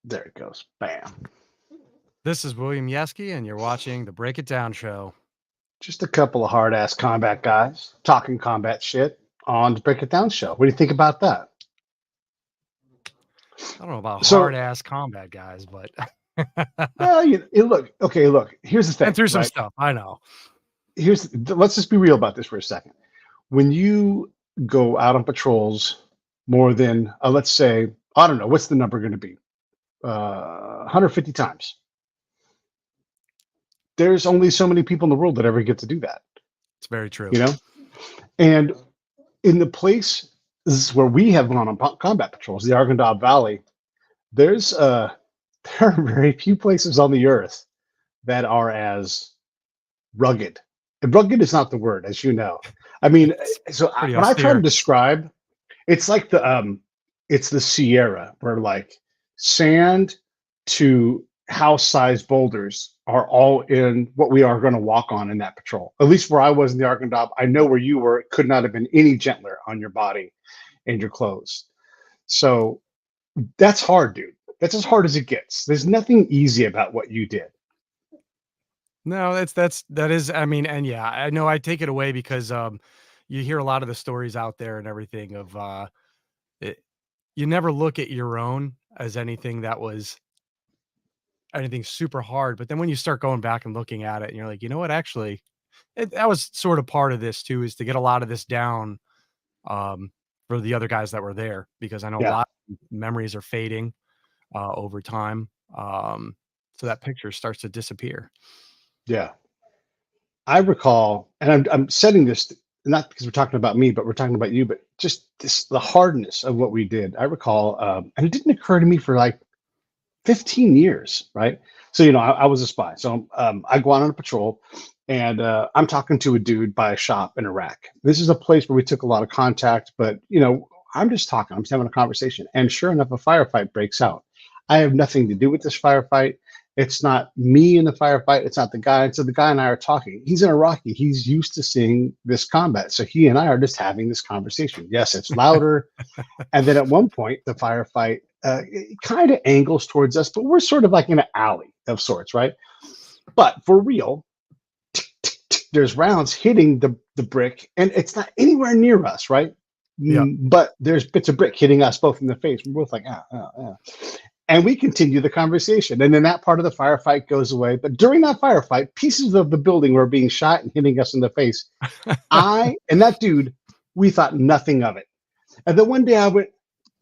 There it goes. Bam. This is William Yeske, and you're watching the Break It Down Show. Just a couple of hard ass combat guys talking combat shit on the Break It Down show. What do you think about that? I don't know about hard So, ass combat guys, but well, look, okay, look, here's the been thing, through some right? stuff. I know. Let's just be real about this for a second. When you go out on patrols more than, let's say, I don't know, what's the number going to be? 150 times. There's only so many people in the world that ever get to do that, It's very true. you know? And in the places where we have gone on combat patrols, the Arghandab Valley, there's there are very few places on the earth that are as rugged. And rugged is not the word, as you know. I mean, It's pretty when I try to austere. describe, it's like it's the Sierra, where like sand to house-sized boulders are all in what we are going to walk on in that patrol. At least where I was in the Arkansas, I know where you were. It could not have been any gentler on your body and your clothes. So that's hard, dude. That's as hard as it gets. There's nothing easy about what you did. No, that is. I mean, and yeah, I know I take it away because you hear a lot of the stories out there and everything of it, you never look at your own as anything super hard, but then when you start going back and looking at it, and you're like, you know what, actually, that was sort of part of this too, is to get a lot of this down um, for the other guys that were there, because I know a Yeah, lot of memories are fading over time. So that picture starts to disappear. yeah. I recall, and I'm setting this not because we're talking about me, but we're talking about you, but just this the hardness of what we did. I recall, and it didn't occur to me for like 15 years, right? So, I was a spy. So I go out on a patrol and I'm talking to a dude by a shop in Iraq. This is a place where we took a lot of contact, but, I'm just talking, I'm just having a conversation. And sure enough, a firefight breaks out. I have nothing to do with this firefight. It's not me in the firefight. It's not the guy. So the guy and I are talking. He's an Iraqi. He's used to seeing this combat. So he and I are just having this conversation. Yes, it's louder. And then at one point, the firefight it kind of angles towards us, but we're sort of like in an alley of sorts, right? But for real, there's rounds hitting the brick, and it's not anywhere near us, right? Yeah. But there's bits of brick hitting us both in the face. We're both like, ah, ah, ah. And we continue the conversation. And then that part of the firefight goes away. But during that firefight, pieces of the building were being shot and hitting us in the face. I and that dude, we thought nothing of it. And then one day I went,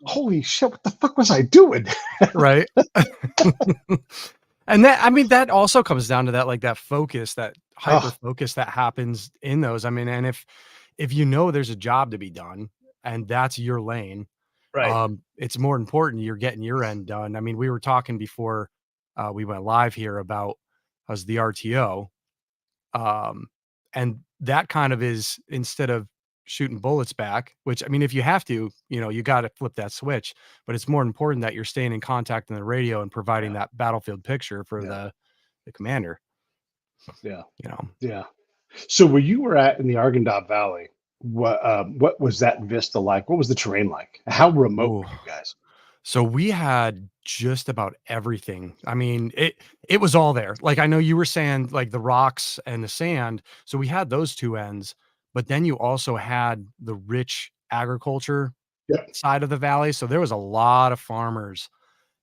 holy shit, what the fuck was I doing? Right. And that, I mean, that also comes down to that, like that focus, that hyper Oh, focus that happens in those. I mean, and if you know there's a job to be done and that's your lane, right. it's more important you're getting your end done. I mean, we were talking before we went live here about us the RTO. Um, and that kind of is, instead of shooting bullets back, which, I mean, if you have to, you got to flip that switch, but it's more important that you're staying in contact in the radio and providing Yeah. that battlefield picture for Yeah. the commander, Yeah. you know. Yeah. So where you were at in the Arghandab Valley, what was that vista like? What was the terrain like? How remote Ooh. were you guys? So we had just about everything. I mean, it was all there. Like, I know you were saying, like, the rocks and the sand. So we had those two ends, but then you also had the rich agriculture Yep. side of the valley. So there was a lot of farmers,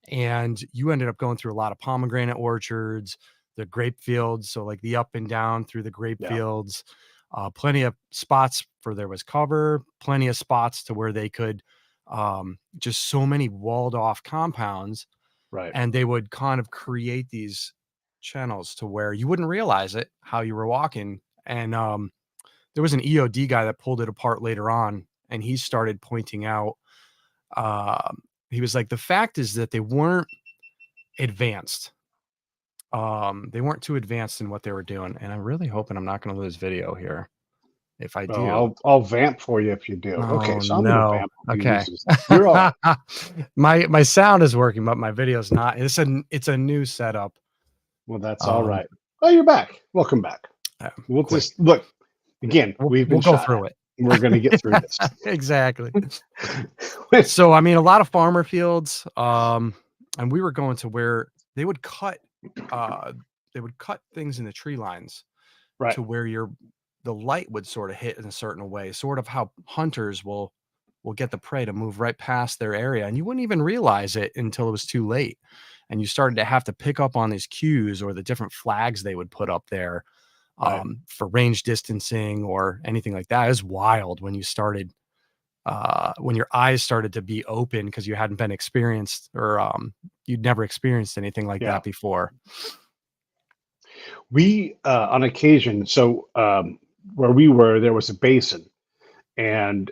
and you ended up going through a lot of pomegranate orchards, the grape fields. So like the up and down through the grape Yeah. fields, plenty of spots for there was cover, plenty of spots to where they could, just so many walled off compounds, Right. and they would kind of create these channels to where you wouldn't realize it how you were walking. And there was an EOD guy that pulled it apart later on, and he started pointing out, he was like, the fact is that they weren't advanced. They weren't too advanced in what they were doing. And I'm really hoping I'm not going to lose video here. If I Oh, do. I'll vamp for you if you do. Okay, Oh so I'm gonna no. vamp if he Okay. loses. You're all right. My sound is working, but my video's not. It's a new setup. Well, that's all Um, right. Oh, you're back. Welcome back. uh, We'll quick. just look again. We've We'll been go shot through at. it. We're gonna get through this. Exactly. So, I mean, a lot of farmer fields. and we were going to where they would cut uh things in the tree lines Right. to where the light would sort of hit in a certain way, sort of how hunters will get the prey to move right past their area, and you wouldn't even realize it until it was too late, and you started to have to pick up on these cues or the different flags they would put up there, Right. for range distancing or anything like that. It was wild when your eyes started to be open because you hadn't been experienced or you'd never experienced anything like Yeah. that before. We, on occasion, so where we were, there was a basin, and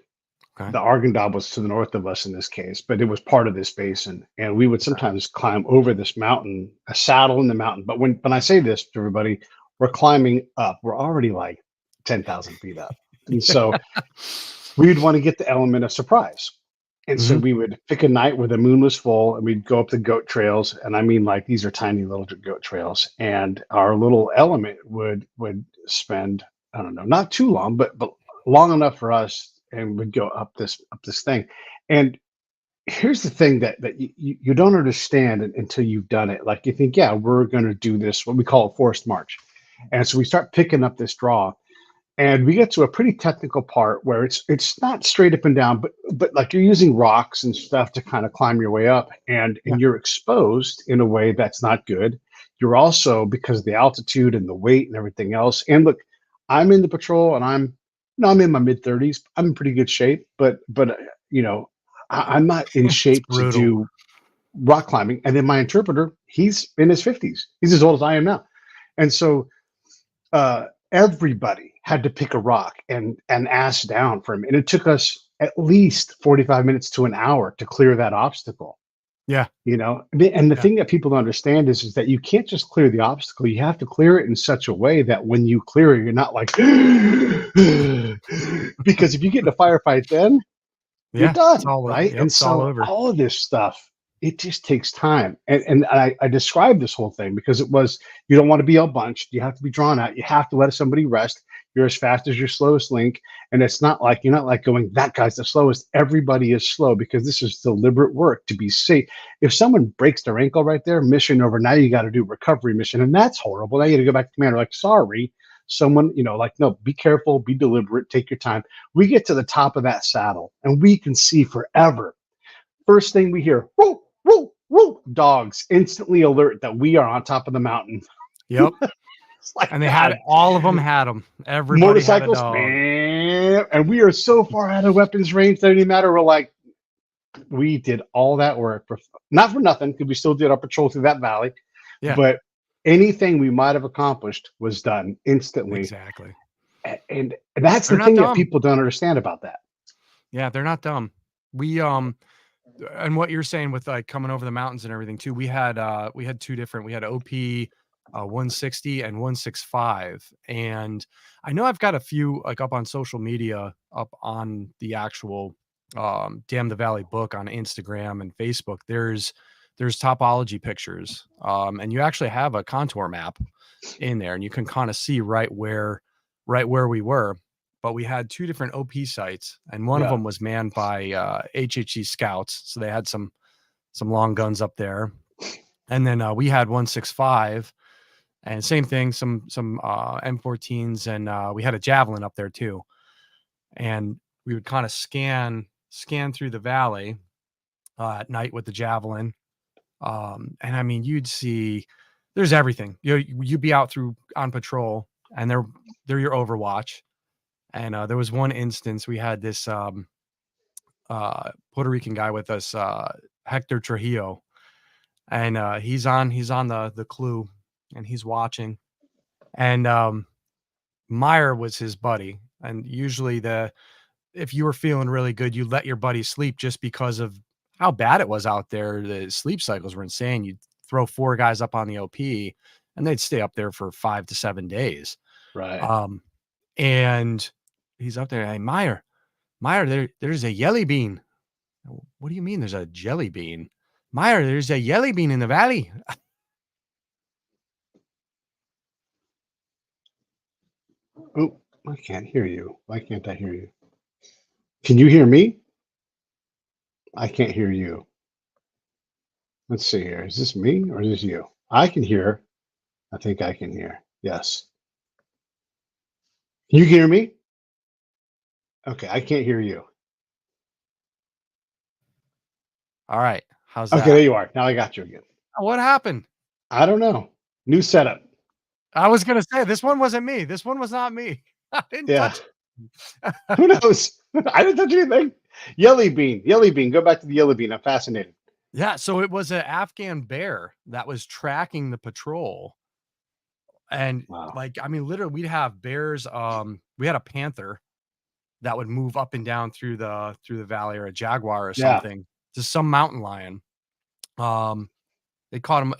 Okay. the Arghandab was to the north of us in this case, but it was part of this basin. And we would Okay. sometimes climb over this mountain, a saddle in the mountain. But when I say this to everybody, we're climbing up. We're already like 10,000 feet up. And so we would want to get the element of surprise. And so Hmm. we would pick a night where the moon was full and we'd go up the goat trails. And I mean, like, these are tiny little goat trails. And our little element would spend, I don't know, not too long, but long enough for us, and would go up this thing. And here's the thing that you don't understand until you've done it. Like, you think, yeah, we're going to do this, what we call a forced march. And so we start picking up this draw, and we get to a pretty technical part where it's not straight up and down, but like, you're using rocks and stuff to kind of climb your way up, Yeah. and you're exposed in a way that's not good. You're also, because of the altitude and the weight and everything else. And look, I'm in the patrol, and I'm in my mid 30s. I'm in pretty good shape, but you know, I'm not in It's shape to brutal. do rock climbing. And then my interpreter, he's in his 50s. He's as old as I am now. And so everybody had to pick a rock and ass down for him, and it took us at least 45 minutes to an hour to clear that obstacle. Yeah. And the Yeah. thing that people don't understand is that you can't just clear the obstacle. You have to clear it in such a way that when you clear it, you're not like because if you get in a firefight, then you're Yeah. It's done, all right? yep, And it's all so over. all of this stuff, it just takes time. And I described this whole thing because it was, you don't want to be all bunched. You have to be drawn out. You have to let somebody rest. You're as fast as your slowest link. And it's not like, you're not like going, that guy's the slowest. Everybody is slow because this is deliberate work to be safe. If someone breaks their ankle right there, mission over. Now you got to do recovery mission. And that's horrible. Now you got to go back to commander, like, sorry, someone, like, no, be careful, be deliberate, take your time. We get to the top of that saddle and we can see forever. First thing we hear, woo, woo, woo, dogs instantly alert that we are on top of the mountain. Yep. It's like And they had that. all of them had them. Everybody had a Motorcycles, dog. man, and we are so far out of weapons range that it didn't matter. We're like, we did all that work for not for nothing, because we still did our patrol through that valley, Yeah, but anything we might have accomplished was done instantly. exactly. And that's They're the not thing that dumb. people don't understand about that. Yeah, they're not dumb. We and what you're saying with like coming over the mountains and everything too, we had two different, we had OP 160 and 165. And I know I've got a few like up on social media, up on the actual Damn the Valley book on Instagram and Facebook. There's topology pictures. And you actually have a contour map in there and you can kind of see right where we were. But we had two different OP sites, and one of Yeah. them was manned by HHE scouts, so they had some long guns up there. And then we had 165, and same thing, some M14s, and we had a javelin up there too. And we would kind of scan through the valley at night with the javelin. And I mean, you'd see there's everything. You'd be out through on patrol, and they're your Overwatch. And there was one instance we had this Puerto Rican guy with us, Hector Trujillo, and he's on the clue, and he's watching. And Meyer was his buddy, and usually if you were feeling really good, you let your buddy sleep just because of how bad it was out there. The sleep cycles were insane. You'd throw four guys up on the OP, and they'd stay up there for 5 to 7 days. Right. Um, and he's up there, hey Meyer, there's a jelly bean. What do you mean there's a jelly bean? Meyer, there's a jelly bean in the valley. Oh, I can't hear you. Why can't I hear you? Can you hear me? I can't hear you. Let's see here. Is this me or is this you? I can hear. I think I can hear. Yes. You can hear me? Okay, I can't hear you. All right. How's Okay, there that? you are. Now I got you again. What happened? I don't know. New setup. I was gonna say this one wasn't me. This one was not me. I didn't Yeah. touch. Who knows? I didn't touch anything. Yelly bean. Yelly bean. Go back to the yellow bean. I'm fascinated. Yeah, so it was an Afghan bear that was tracking the patrol. And Wow. like, I mean, literally we'd have bears. We had a panther that would move up and down through the valley, or a jaguar or Yeah. something, to some mountain lion. They caught him.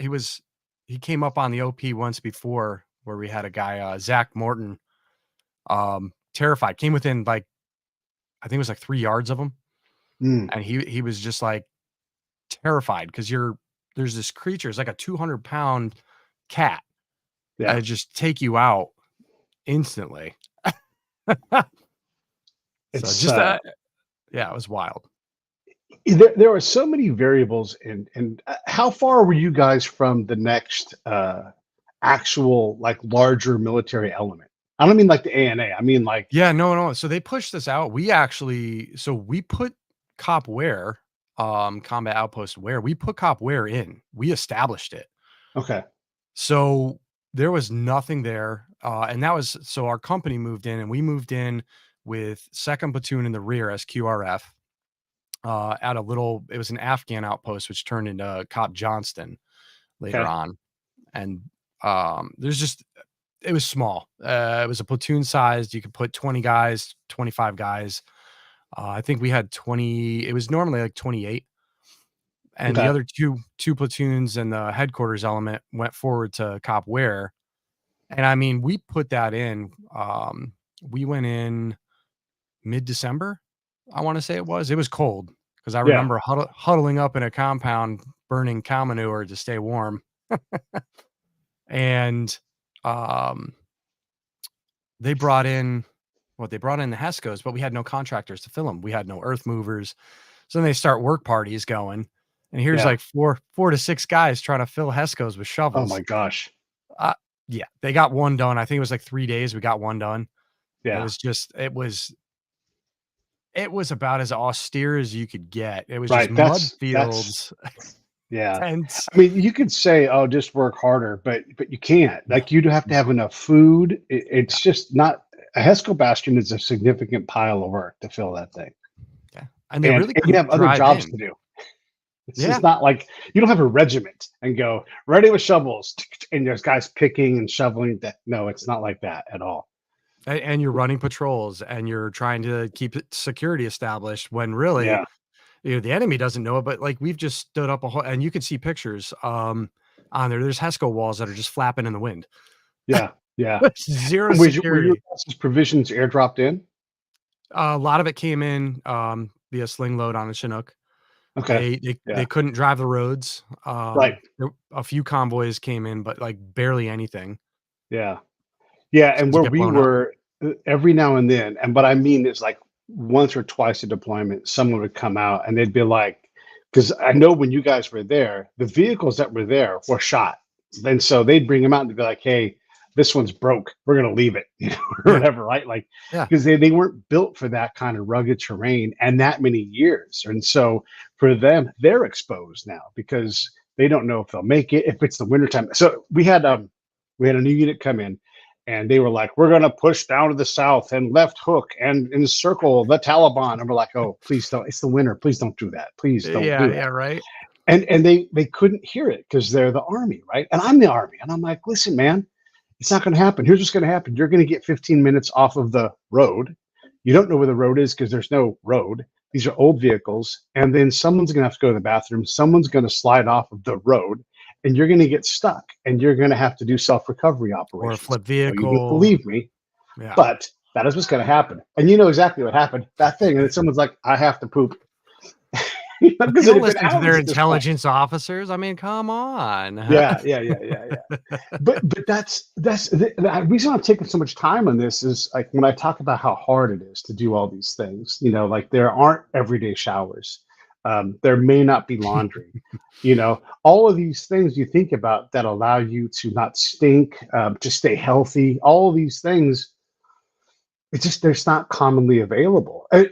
He came up on the OP once before, where we had a guy, Zach Morton, terrified, came within like, I think it was like 3 yards of him. Mm, And he was just like terrified, because there's this creature, it's like a 200-pound cat yeah. that just take you out instantly. So It's just yeah, it was wild. there are so many variables and how far were you guys from the next actual like larger military element? I don't mean like the ANA. I mean like Yeah, no, no. So they pushed this out. We put Cop Ware, Combat Outpost Ware. We put Cop Ware in. We established it. okay, So there was nothing there. And that was, so our company moved in, and we moved in with 2nd Platoon in the rear as QRF, at it was an Afghan outpost, which turned into Cop Johnston later okay, on. And it was small. It was a platoon sized. You could put 20 guys, 25 guys. I think we had 20. It was normally like 28. And the okay, other two platoons and the headquarters element went forward to Cop Ware. And I mean, we put that in. We went in mid-December, I want to say it was. It was cold, because I yeah, remember huddling up in a compound, burning cow manure to stay warm. And um, they brought in the Hescos, but we had no contractors to fill them. We had no earth movers. So then they start work parties going. And here's yeah. like four to six guys trying to fill Hescos with Oh my shovels. gosh, Uh, yeah, they got one done. I think it was like 3 days. We got one done. It yeah, was just, it was about as austere as you could get. It was just right. mud That's fields, yeah. tents. I mean, you could say, "Oh, just work harder," but you can't. No, Like, you'd have to no, have enough food. yeah, It's just not a Hesco Bastion is a significant pile of work to fill that thing, yeah. And they really and you couldn't have other drive jobs in. to do. It's Yeah. just not like you don't have a regiment and go ready with shovels, and there's guys picking and shoveling. That no, it's not like that at all. And you're running patrols, and you're trying to keep security established, when really, Yeah, the enemy doesn't know it. But like, we've just stood up a whole, and you can see pictures on there. There's Hesco walls that are just flapping in the wind. yeah, yeah. Zero And were your security. guys' provisions airdropped in? A lot of it came in via sling load on the Chinook. Okay, They yeah, couldn't drive the roads. right, A few convoys came in, but like barely anything, yeah. Yeah, and because you where get we blown up. were, every now and then, and what I mean is like once or twice a deployment, someone would come out and they'd be like, because I know when you guys were there, the vehicles that were there were shot. And so they'd bring them out and they'd be like, hey, this one's broke. We're going to leave it, or Yeah, whatever, right? Like, yeah. because they weren't built for that kind of rugged terrain and that many years. And so for them, they're exposed now because they don't know if they'll make it, if it's the wintertime. So we had a new unit come in and they were like, we're going to push down to the south and left hook and encircle the Taliban. And we're like, oh, please don't. It's the winter. Please don't do that. Please don't Yeah, do yeah, that. right? And they couldn't hear it because they're the army, right? And I'm the army. And I'm like, listen, man, it's not going to happen. Here's what's going to happen. You're going to get 15 minutes off of the road. You don't know where the road is because there's no road. These are old vehicles. And then someone's going to have to go to the bathroom. Someone's going to slide off of the road and you're going to get stuck and you're going to have to do self-recovery Or a operations. flip No, you don't vehicle. believe me, Yeah. but that is what's going to happen. And you know exactly what happened. That thing. And then someone's like, I have to poop. But they Because it don't had been listen to their hours at this point. intelligence officers. I mean, come on. Yeah. But that's the reason I'm taking so much time on this is like when I talk about how hard it is to do all these things. Like there aren't everyday showers. There may not be laundry. all of these things you think about that allow you to not stink, to stay healthy, all of these things, it's just there's not commonly available. Yeah.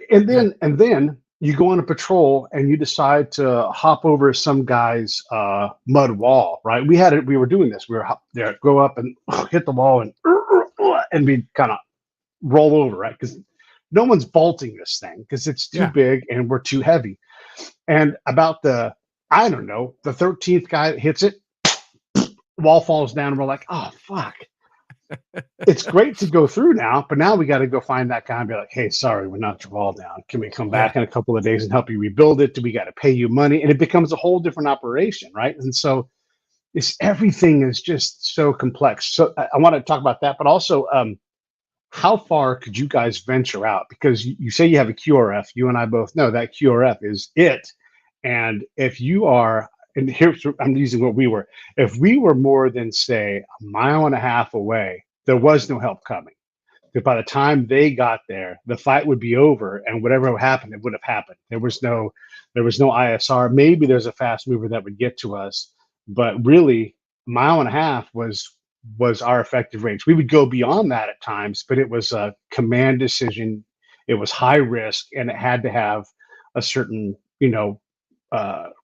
And then you go on a patrol and you decide to hop over some guy's mud wall, right? We had it. We were doing this. We were there, go up and hit the wall and we kind of roll over, right? Because no one's bolting this thing because it's too Yeah. big and we're too heavy. And about the, I don't know, the 13th guy that hits it, wall falls down, and we're like, oh fuck. It's great to go through now, but now we got to go find that guy and be like, hey, sorry, we knocked your wall down. Can we come Yeah. back in a couple of days and help you rebuild it? Do we got to pay you money? And it becomes a whole different operation, right? And so it's everything is just so complex. So I want to talk about that, but also how far could you guys venture out? Because you say you have a QRF. You and I both know that QRF is it. And if you are, and here's, I'm using what we were, if we were more than, say, a mile and a half away, there was no help coming. Because by the time they got there, the fight would be over, and whatever happened, it would have happened. There was no ISR. Maybe there's a fast mover that would get to us, but really, a mile and a half was our effective range. We would go beyond that at times, but it was a command decision. It was high risk, and it had to have a certain,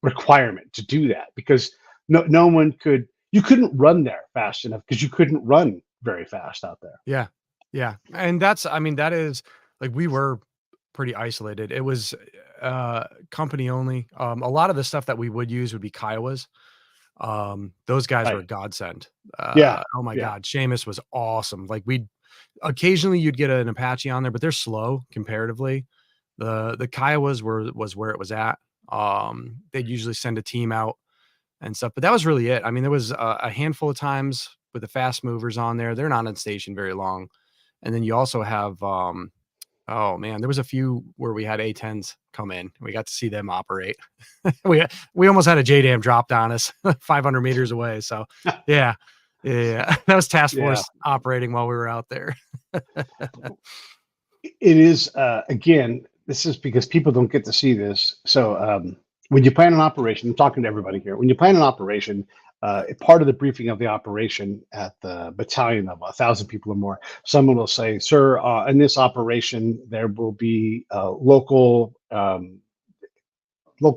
requirement to do that because no one could. You couldn't run there fast enough because you couldn't run very fast out there. Yeah. Yeah. And that's, I mean, that is like we were pretty isolated. It was company only. A lot of the stuff that we would use would be Kiowas. Those guys were Right. a godsend. Yeah. Oh my Yeah. God, Seamus was awesome. Like we'd occasionally you'd get an Apache on there, but they're slow comparatively. The Kiowas was where it was at. They'd usually send a team out and stuff, but that was really it. I mean, there was a handful of times with the fast movers on there. They're not on station very long. And then you also have oh man, there was a few where we had A-10s come in. We got to see them operate. We almost had a JDAM dropped on us 500 meters away. So yeah, yeah, that was task Yeah. force operating while we were out there. It is again. This is because people don't get to see this. So when you plan an operation, I'm talking to everybody here. When you plan an operation, part of the briefing of the operation at the battalion of 1,000 people or more, someone will say, "Sir, in this operation, there will be local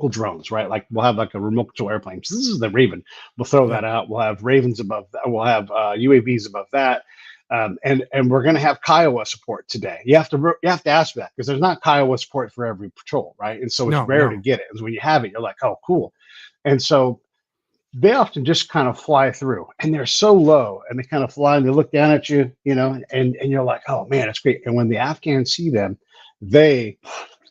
drones, right? Like we'll have like a remote control airplane. So this is the Raven. We'll throw Yeah. that out. We'll have Ravens above that. We'll have UAVs above that. And we're going to have Kiowa support today. You have to ask for that because there's not Kiowa support for every patrol, right? And so it's No, rare to no. get it. And when you have it, you're like, oh, cool. And so they often just kind of fly through, and they're so low, and they kind of fly and they look down at you, and you're like, oh man, it's great. And when the Afghans see them, they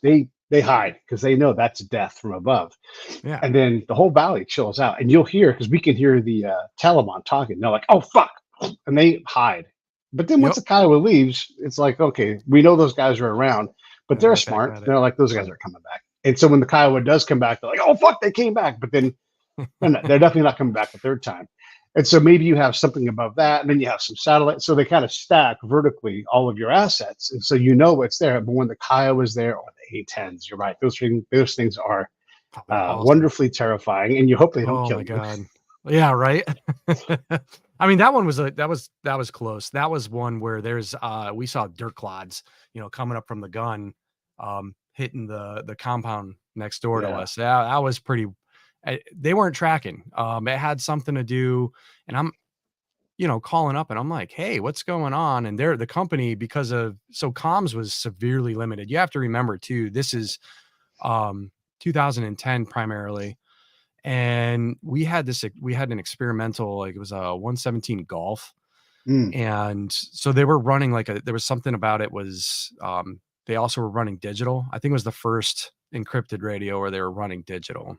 they hide because they know that's death from above. Yeah. And then the whole valley chills out, and you'll hear because we can hear the Taliban talking. They're like, "Oh fuck," and they hide. But then once Yep. the Kiowa leaves, it's like, okay, we know those guys are around, but They're they're right back smart. at it. They're like, those guys are coming back. And so when the Kiowa does come back, they're like, "Oh fuck, they came back." But then they're definitely not coming back the third time. And so maybe you have something above that, and then you have some satellites. So they kind of stack vertically all of your assets, and so you know what's there. But when the Kiowa is there or the A-10s, you're right; those things are Oh, they're awesome. wonderfully terrifying, and you hope they don't Oh kill my you. God. Yeah, right. I mean, that one was that was close. That was one where there's we saw dirt clods, coming up from the gun, hitting the compound next door to Yeah, us. That was pretty. They weren't tracking. It had something to do, and I'm calling up and I'm like, hey, what's going on? And they're the company because of comms was severely limited. You have to remember too, this is 2010 primarily. And we had an experimental, like it was a 117 Golf. mm, And so they were running there was something about it was, they also were running digital. I think it was the first encrypted radio where they were running digital.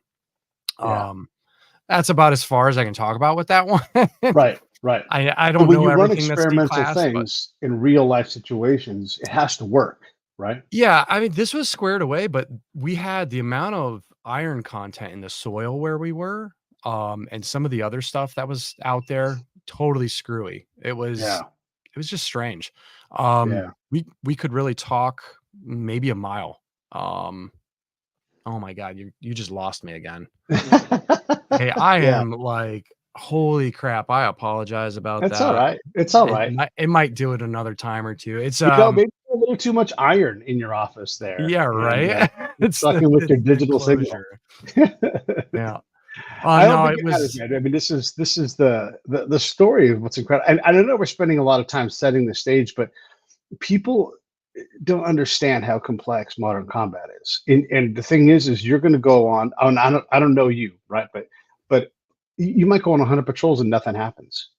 yeah, Um, that's about as far as I can talk about with that one. right, right. I But don't when know you run everything that's experimental declassed, but things in real life situations, it has to work, right? yeah, I mean, this was squared away, but we had the amount of iron content in the soil where we were, and some of the other stuff that was out there, totally screwy. Yeah, It was just strange. yeah. We could really talk maybe a mile. Oh my God, you just lost me again. Hey, I Yeah, am like, holy crap, I apologize about that's all that. right. It's all right. It might do it another time or 2. It's, Maybe a little too much iron in your office there, yeah, and right? you're It's fucking with your the digital signal. closure. Yeah. I don't No, think it it matters, was man. I mean, this is the story of what's incredible. And I don't know we're spending a lot of time setting the stage, but people don't understand how complex modern combat is. And the thing is you're going to go on. I don't know you, right? But you might go on 100 patrols and nothing happens,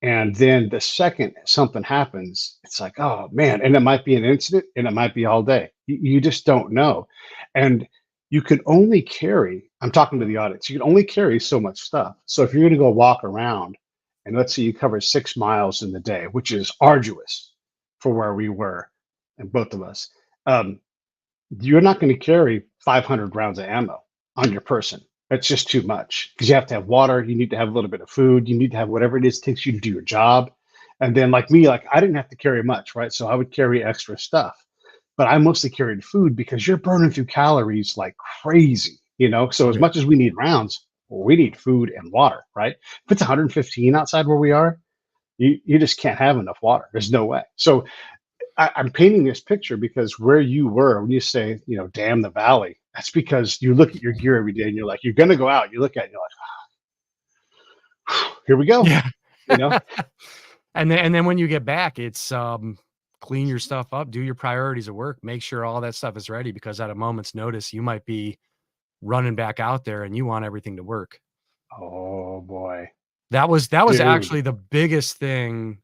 And then the second something happens, it's like, oh man, and it might be an incident, and it might be all day. You just don't know, and you can only carry. I'm talking to the audience. You can only carry so much stuff. So if you're going to go walk around, and let's say you cover 6 miles in the day, which is arduous for where we were, and both of us, um, you're not going to carry 500 rounds of ammo on your person. That's just too much because you have to have water. You need to have a little bit of food. You need to have whatever it is takes you to do your job. And then, like me, like I didn't have to carry much, right? So I would carry extra stuff, but I mostly carried food because you're burning through calories like crazy. So as yeah. much as we need rounds, we need food and water, right? If it's 115 outside where we are, you just can't have enough water. There's no way. So I'm painting this picture because where you were when you say, damn the valley, that's because you look at your gear every day and you're like, you're going to go out. You look at it and you're like, here we go. Yeah. You know, And then when you get back, it's, clean your stuff up, do your priorities at work, make sure all that stuff is ready because at a moment's notice, you might be running back out there and you want everything to work. oh boy, That was dude. actually the biggest thing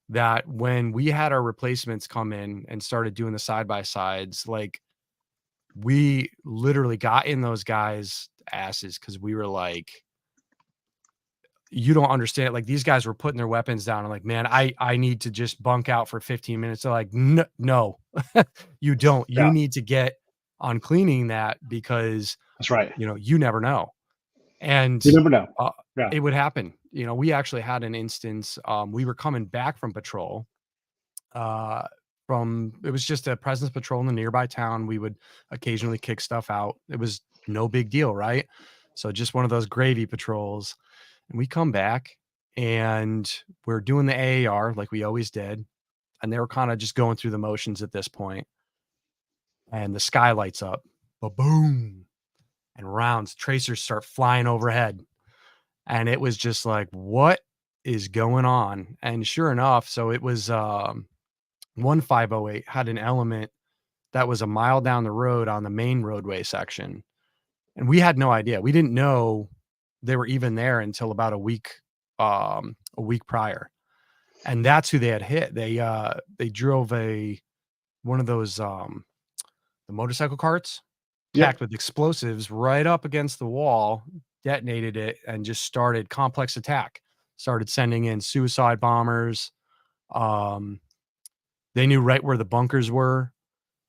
that when we had our replacements come in and started doing the side by sides, like we literally got in those guys' asses because we were like, you don't understand. Like these guys were putting their weapons down. I'm like, man, I need to just bunk out for 15 minutes. They're like, no, you don't. You Yeah, need to get on cleaning that because that's right. you never know. And You never know. uh, Yeah. it would happen. We actually had an instance. We were coming back from patrol. Uh, from it was just a presence patrol in the nearby town. We would occasionally kick stuff out. It was no big deal, right? So just one of those gravy patrols. And we come back and we're doing the AAR like we always did. And they were kind of just going through the motions at this point. And the sky lights up, boom, and rounds, tracers start flying overhead. And it was just like, what is going on? And sure enough, so it was 1508 had an element that was a mile down the road on the main roadway section. And we had no idea. We didn't know they were even there until about a week prior. And that's who they had hit. They drove one of those the motorcycle carts packed Yep. with explosives right up against the wall, detonated it, and just started complex attack. Started sending in suicide bombers. Um, they knew right where the bunkers were.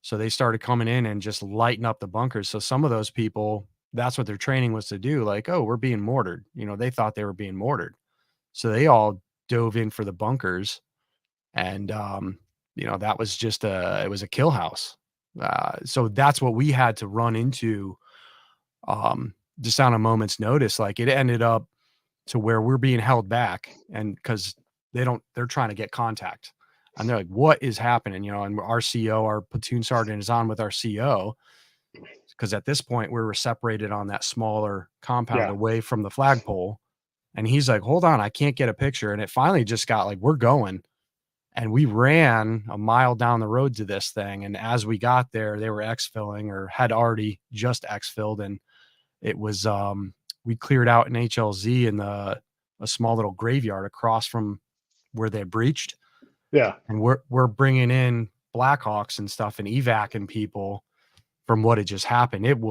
So they started coming in and just lighting up the bunkers. So some of those people, that's what their training was to do. Like, oh, we're being mortared. They thought they were being mortared. So they all dove in for the bunkers. And, that was it was a kill house. So that's what we had to run into just on a moment's notice. Like it ended up to where we're being held back and because they're trying to get contact. And they're like, what is happening? And our CO, our platoon sergeant is on with our CO because at this point we were separated on that smaller compound Yeah. away from the flagpole. And he's like, hold on, I can't get a picture. And it finally just got like, we're going. And we ran a mile down the road to this thing. And as we got there, they were exfilling or had already just exfilled. And it was, we cleared out an HLZ in a small little graveyard across from where they breached. Yeah. And we're bringing in Blackhawks and stuff and evacing people from what had just happened. And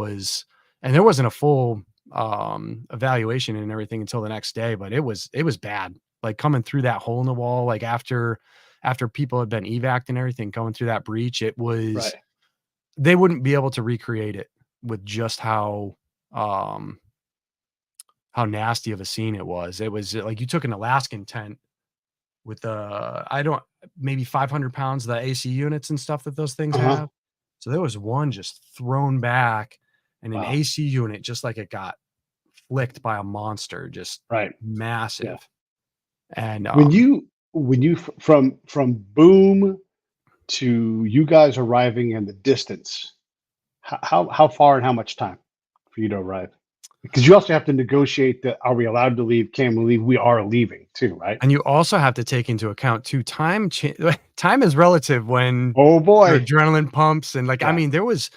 there wasn't a full evaluation and everything until the next day, but it was bad. Like coming through that hole in the wall, like after people had been evac'd and everything, going through that breach, Right. they wouldn't be able to recreate it with just um how nasty of a scene it was. It was like you took an Alaskan tent with I don't maybe 500 pounds of the AC units and stuff that those things Uh huh. have. So there was one just thrown back and an Wow. AC unit just like it got flicked by a monster, just Right. Yeah. massive. And From boom to you guys arriving and the distance, how far and how much time for you to arrive? Because you also have to negotiate that, are we allowed to leave? Can we leave? We are leaving too, right? and you also have to take into account too, time is relative when Oh your boy. adrenaline pumps, and I Yeah. mean, there was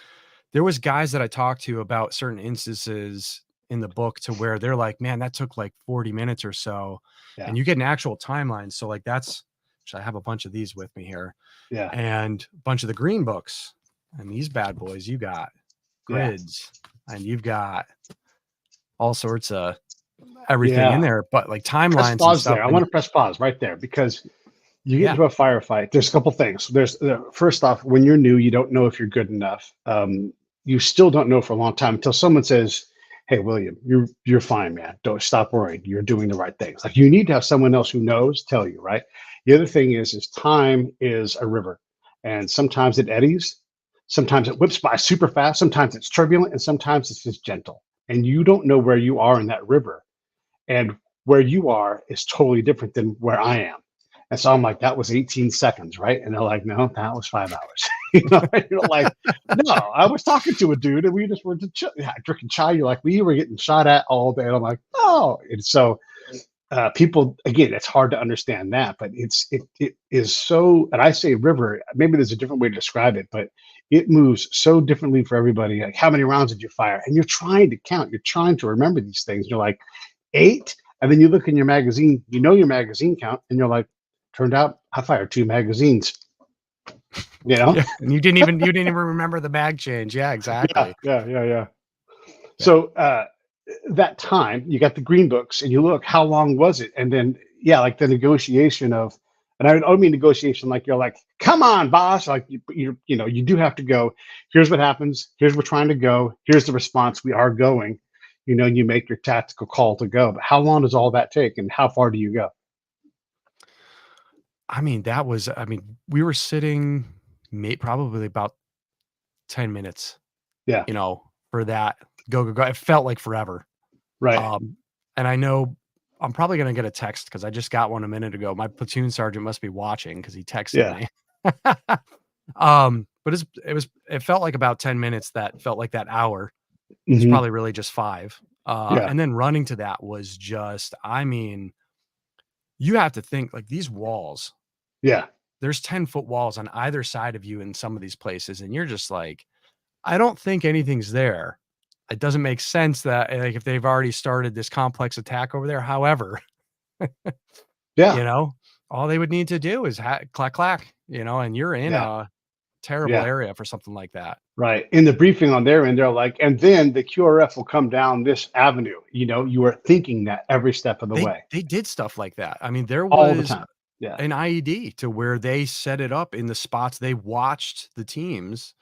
guys that I talked to about certain instances in the book to where they're like, "Man, that took like 40 minutes or so." Yeah. And you get an actual timeline. So like that's actually, I have a bunch of these with me here Yeah. and a bunch of the green books. And these bad boys, you got Yeah. grids and you've got all sorts of everything in Yeah. there, but like Press timelines and pause stuff. there. I And want to press pause right there because you get yeah, into a firefight. There's a couple things. There's first off, when you're new, you don't know if you're good enough. You still don't know for a long time until someone says, "Hey, William, you're fine, man. Don't stop worrying. You're doing the right things." Like you need to have someone else who knows tell you, right? The other thing is time is a river, and sometimes it eddies, sometimes it whips by super fast, sometimes it's turbulent, and sometimes it's just gentle. And you don't know where you are in that river, and where you are is totally different than where I am. And so I'm like, that was 18 seconds, right? And they're like, no, that was 5 hours. You're like, no, I was talking to a dude and we just were drinking chai. You're like, we were getting shot at all day. And I'm like, oh. And so people, again, it's hard to understand that, but it is so, and I say river, maybe there's a different way to describe it, but it moves so differently for everybody. Like, how many rounds did you fire? And you're trying to count, you're trying to remember these things. You're like, 8. And then you look in your magazine, your magazine count, and you're like, turned out I fired 2 magazines. yeah. And you didn't even remember the mag change. Yeah, exactly. Yeah. Yeah. So that time you got the green books and you look, how long was it? And then like the negotiation of, and I don't mean negotiation like you're like, come on, boss. Like you do have to go. Here's what happens. Here's we're trying to go. Here's the response. We are going. You make your tactical call to go. But how long does all that take, and how far do you go? I mean, we were sitting probably about 10 minutes, Yeah. for that go. It felt like forever. Right. And I know I'm probably going to get a text because I just got one a minute ago. My platoon sergeant must be watching because he texted Yeah. me. But it felt like about 10 minutes. That felt like that hour. It's Hmm. probably really just 5. Yeah. And then running to that was just, I mean, you have to think like these walls, Yeah. there's 10-foot walls on either side of you in some of these places. And you're just like, I don't think anything's there. It doesn't make sense that like if they've already started this complex attack over there. However, Yeah. all they would need to do is clack, clack, and you're in Yeah. a terrible Yeah. area for something like that. Right. In the briefing on their end, they're like, and then the QRF will come down this avenue. You are thinking that every step of the way, They did stuff like that. I mean, there all the was time. Yeah. an IED to where they set it up in the spots. They watched the teams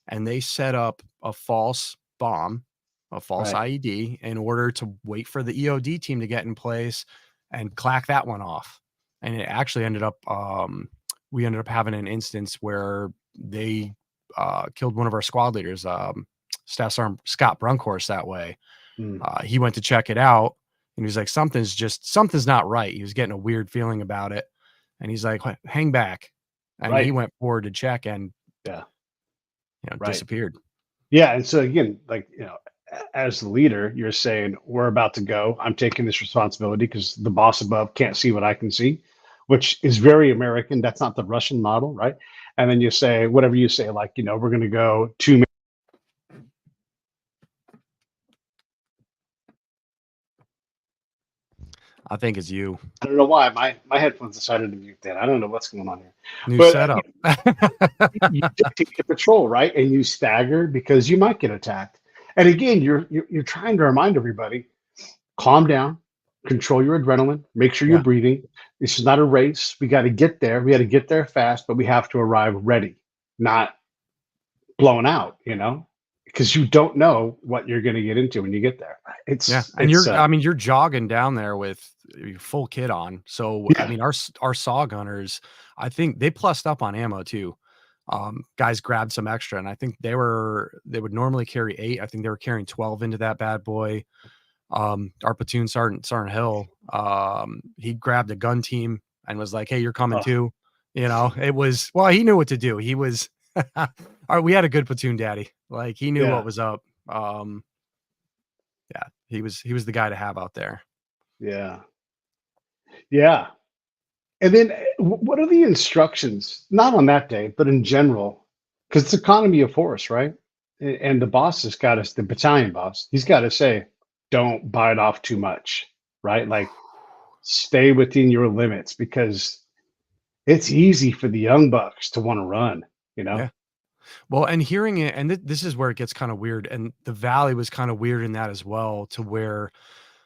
and they set up a false bomb, a false Right. IED in order to wait for the EOD team to get in place and clack that one off. And it actually ended up, we ended up having an instance where they killed one of our squad leaders, Staff Sergeant Scott Brunkhorst that way. Mm. He went to check it out and he was like, something's not right. He was getting a weird feeling about it. And he's like, hang back. And he Right. went forward to check and Yeah. Right. disappeared. Yeah. And so again, like, as the leader, you're saying, we're about to go. I'm taking this responsibility because the boss above can't see what I can see, which is very American. That's not the Russian model, right? And then you say, whatever you say, like, we're going to go 2 minutes. I think it's you. I don't know why my headphones decided to mute that. I don't know what's going on here. New But setup. you take the patrol, right? And you stagger because you might get attacked. And again, you're trying to remind everybody, calm down, control your adrenaline, make sure you're Yeah. breathing. This is not a race. We got to get there. We got to get there fast, but we have to arrive ready, not blown out, because you don't know what you're going to get into when you get there. And you're jogging down there with your full kit on. So, I mean, our saw gunners, I think they plussed up on ammo too. Guys grabbed some extra and I think they would normally carry 8. I think they were carrying 12 into that bad boy. Our platoon Sergeant Hill, he grabbed a gun team and was like, "Hey, you're coming Oh, too." It was, well, he knew what to do. He was, we had a good platoon daddy. Like, he knew what yeah, was up. Yeah, he was the guy to have out there. yeah, yeah. And then what are the instructions? Not on that day, but in general, because it's economy of force, right? And the boss has got us, the battalion boss, he's got to say, don't bite off too much, right? Like stay within your limits because it's easy for the young bucks to want to run, you know? Yeah. Well, and hearing it, and this is where it gets kind of weird. And the valley was kind of weird in that as well, to where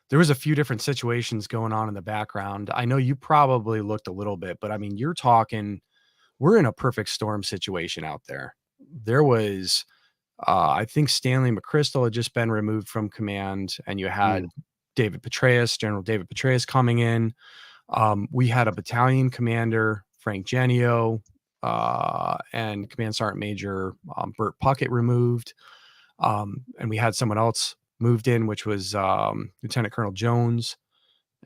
there was a few different situations going on in the background. I know you probably looked a little bit, but I mean, you're talking, we're in a perfect storm situation out there. There was, I think Stanley McChrystal had just been removed from command, and you Mm, had General David Petraeus coming in. We had a battalion commander, Frank Genio, and Command Sergeant Major Bert Puckett removed. And we had someone else moved in, which was Lieutenant Colonel Jones,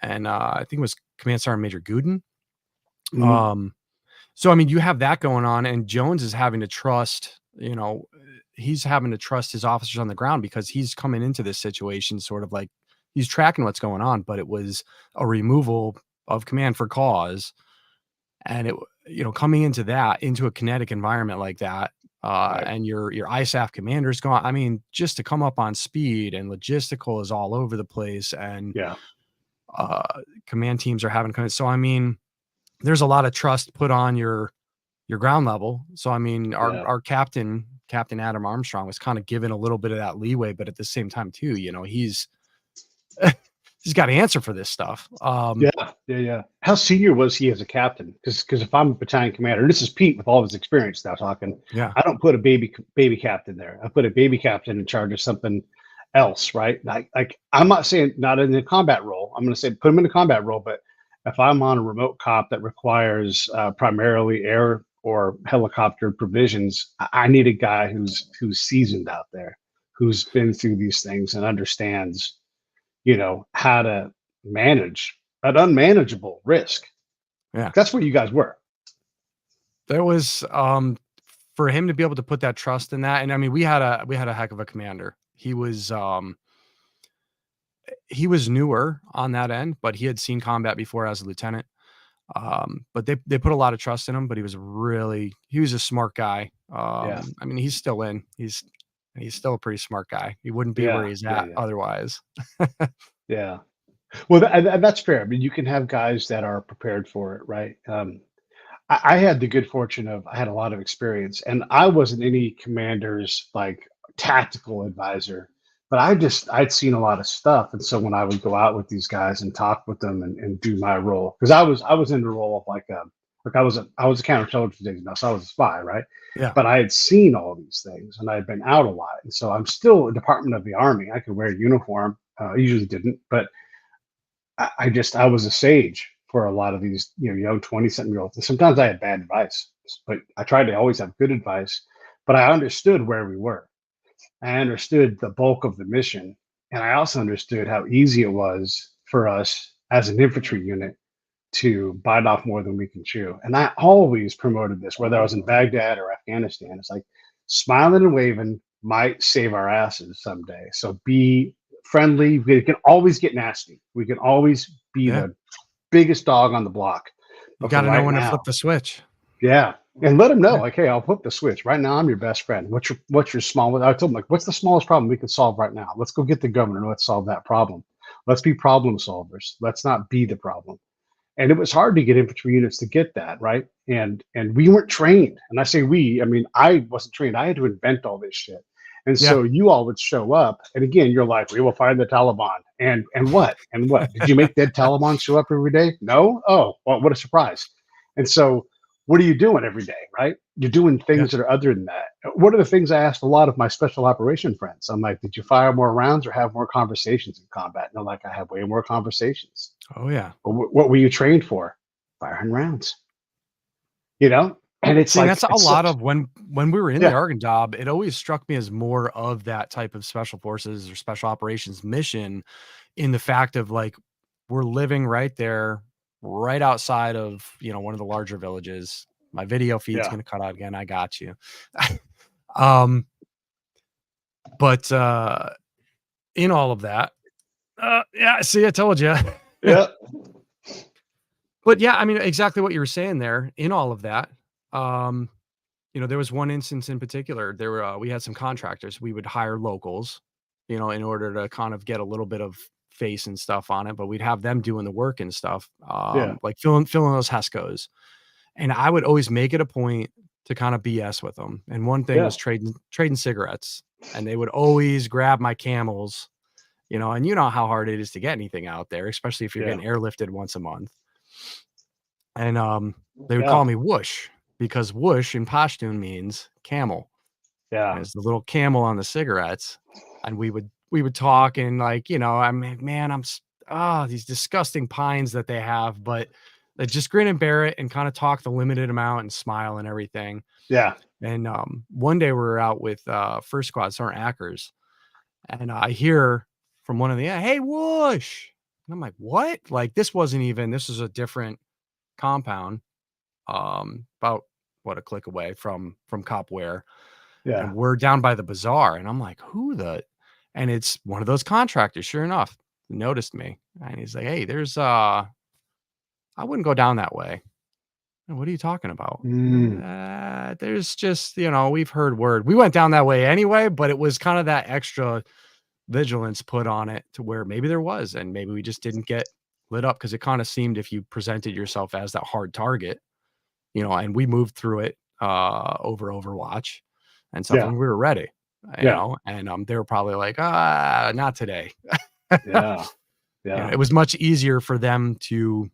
and I think it was Command Sergeant Major Gooden. mm, Um, so I mean, you have that going on, and Jones is having to trust, he's having to trust his officers on the ground, because he's coming into this situation sort of like he's tracking what's going on, but it was a removal of command for cause. And coming into a kinetic environment like that, right. and your ISAF commander's gone. I mean, just to come up on speed, and logistical is all over the place, and Yeah. uh, command teams are having so I mean, there's a lot of trust put on your ground level. So I mean, our Yeah. our Captain Adam Armstrong was kind of given a little bit of that leeway, but at the same time too, he's got to answer for this stuff. Yeah. Yeah. Yeah. How senior was he as a captain? Because if I'm a battalion commander, and this is Pete with all of his experience now talking, Yeah, I don't put a baby captain there. I put a baby captain in charge of something else, right? Like I'm not saying not in a combat role. I'm going to say put him in a combat role, but if I'm on a remote cop that requires primarily air or helicopter provisions, I need a guy who's seasoned out there, who's been through these things and understands, how to manage an unmanageable risk. yeah. That's where you guys were. There was, for him to be able to put that trust in that, and I mean, we had a heck of a commander. He was newer on that end, but he had seen combat before as a lieutenant. But they put a lot of trust in him, but he was a smart guy. Yeah. I mean, he's still in. He's still a pretty smart guy. He wouldn't be where Yeah. he's Yeah. at Yeah. otherwise. Yeah. Well, that's fair. I mean, you can have guys that are prepared for it, right? I had the good fortune of I had a lot of experience, and I wasn't any commander's like tactical advisor, but I'd seen a lot of stuff, and so when I would go out with these guys and talk with them and do my role, because I was in the role of like I was a counterintelligence agent now, so I was a spy, right? Yeah, But I had seen all these things, and I had been out a lot, and so I'm still a Department of the Army. I could wear a uniform. I usually didn't, but I was a sage for a lot of these, young 20-something-year-olds. And sometimes I had bad advice, but I tried to always have good advice. But I understood where we were. I understood the bulk of the mission. And I also understood how easy it was for us as an infantry unit to bite off more than we can chew. And I always promoted this, whether I was in Baghdad or Afghanistan. It's like smiling and waving might save our asses someday. So be friendly. We can always get nasty. We can always be yeah. the biggest dog on the block. You But for got to know right when to flip now, the switch. yeah. And let them know, Yeah, like, hey, I'll flip the switch. Right now, I'm your best friend. What's your smallest? I told them, like, what's the smallest problem we can solve right now? Let's go get the governor. Let's solve that problem. Let's be problem solvers. Let's not be the problem. And it was hard to get infantry units to get that, right? And we weren't trained. And I say we, I mean, I wasn't trained. I had to invent all this shit. And yeah. so you all would show up, and again, you're like, we will find the Taliban. And what? And what? Did you make dead Taliban show up every day? No? Oh, well, what a surprise. And so what are you doing every day, right? You're doing Yeah. things that are other than that. What are the things I asked a lot of my special operation friends? I'm like, did you fire more rounds or have more conversations in combat? And they're like, I have way more conversations. Oh, yeah. But what were you trained for? Firing rounds, you know? And it's See, and like, that's a it's lot such, of when we were in the yeah, Arghandab, it always struck me as more of that type of special forces or special operations mission, in the fact of like, we're living right there, right outside of, one of the larger villages. My video feed's Yeah. going to cut out again. I got you. um, but in all of that, yeah, see, I told you. Yeah. But yeah, I mean, exactly what you were saying there. In all of that, um, there was one instance in particular. There were we had some contractors. We would hire locals, in order to kind of get a little bit of face and stuff on it. But we'd have them doing the work and stuff, Yeah. like filling those HESCOs. And I would always make it a point to kind of BS with them. And one thing Yeah. was trading cigarettes, and they would always grab my Camels. And you know how hard it is to get anything out there, especially if you're Yeah. getting airlifted once a month. And they would Yeah. call me Whoosh, because Whoosh in Pashtun means camel. Yeah. And it's the little camel on the cigarettes. And we would talk, and like, I mean, man, these disgusting pines that they have, but they just grin and bear it and kind of talk the limited amount and smile and everything. Yeah. And one day we were out with First Squad Sergeant Ackers, and I hear from one of the, hey, Whoosh. And I'm like, what? Like, this was a different compound, about a click away from Copware. Yeah. And we're down by the bazaar, and I'm like, and it's one of those contractors, sure enough, noticed me. And he's like, hey, there's I wouldn't go down that way. What are you talking about? There's just, we've heard word. We went down that way anyway, but it was kind of that extra vigilance put on it to where maybe there was, and maybe we just didn't get lit up, because it kind of seemed if you presented yourself as that hard target, and we moved through it over Overwatch and stuff, Yeah. and we were ready, Yeah. and they were probably like, not today. Yeah. Yeah. It was much easier for them to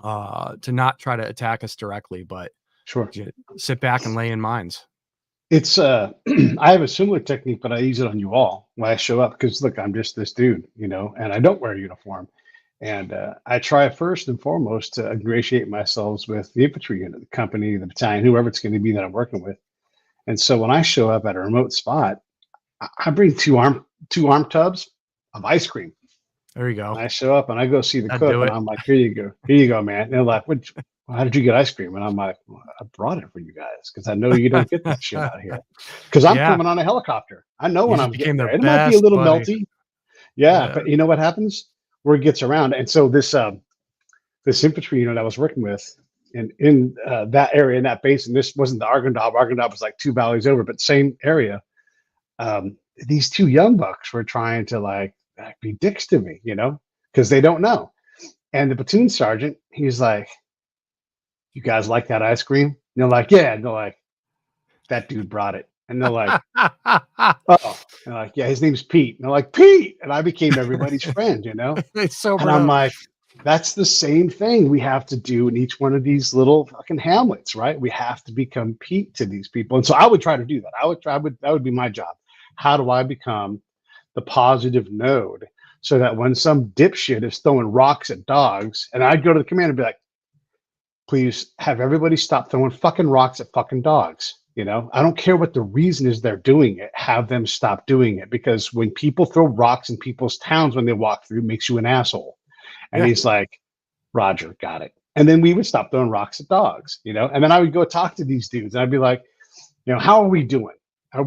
not try to attack us directly, but Sure. sit back and lay in mines. It's I have a similar technique, but I use it on you all when I show up, because look, I'm just this dude, and I don't wear a uniform. And I try first and foremost to ingratiate myself with the infantry unit, the company, the battalion, whoever it's going to be that I'm working with. And so when I show up at a remote spot, I bring two arm tubs of ice cream. There you go. And I show up and I go see the That'd cook, do and it. I'm like, here you go, man. And they're like, how did you get ice cream? And I'm like, well, I brought it for you guys because I know you don't get this shit out here. Because I'm Yeah. coming on a helicopter. I know You when just I'm became getting there. their It might be a best little buddy. melty. Yeah, but you know what happens? Word gets around. And so this infantry unit I was working with in that area, in that base, and this wasn't the Arghandab. Arghandab was like 2 valleys over, but same area. These two young bucks were trying to like be dicks to me, because they don't know. And the platoon sergeant, he's like, "You guys like that ice cream?" And they're like, "Yeah." And they're like, "That dude brought it." And they're like, "Oh." And like, "Yeah, his name's Pete." And they're like, "Pete." And I became everybody's friend, It's sobered And I'm up. like, that's the same thing we have to do in each one of these little fucking hamlets, right? We have to become Pete to these people. And so I would try to do that. That would be my job. How do I become the positive node so that when some dipshit is throwing rocks at dogs, and I'd go to the commander and be like, please have everybody stop throwing fucking rocks at fucking dogs. I don't care what the reason is they're doing it. Have them stop doing it, because when people throw rocks in people's towns when they walk through, it makes you an asshole. And Yeah. he's like, Roger, got it. And then we would stop throwing rocks at dogs, and then I would go talk to these dudes, and I'd be like, how are we doing?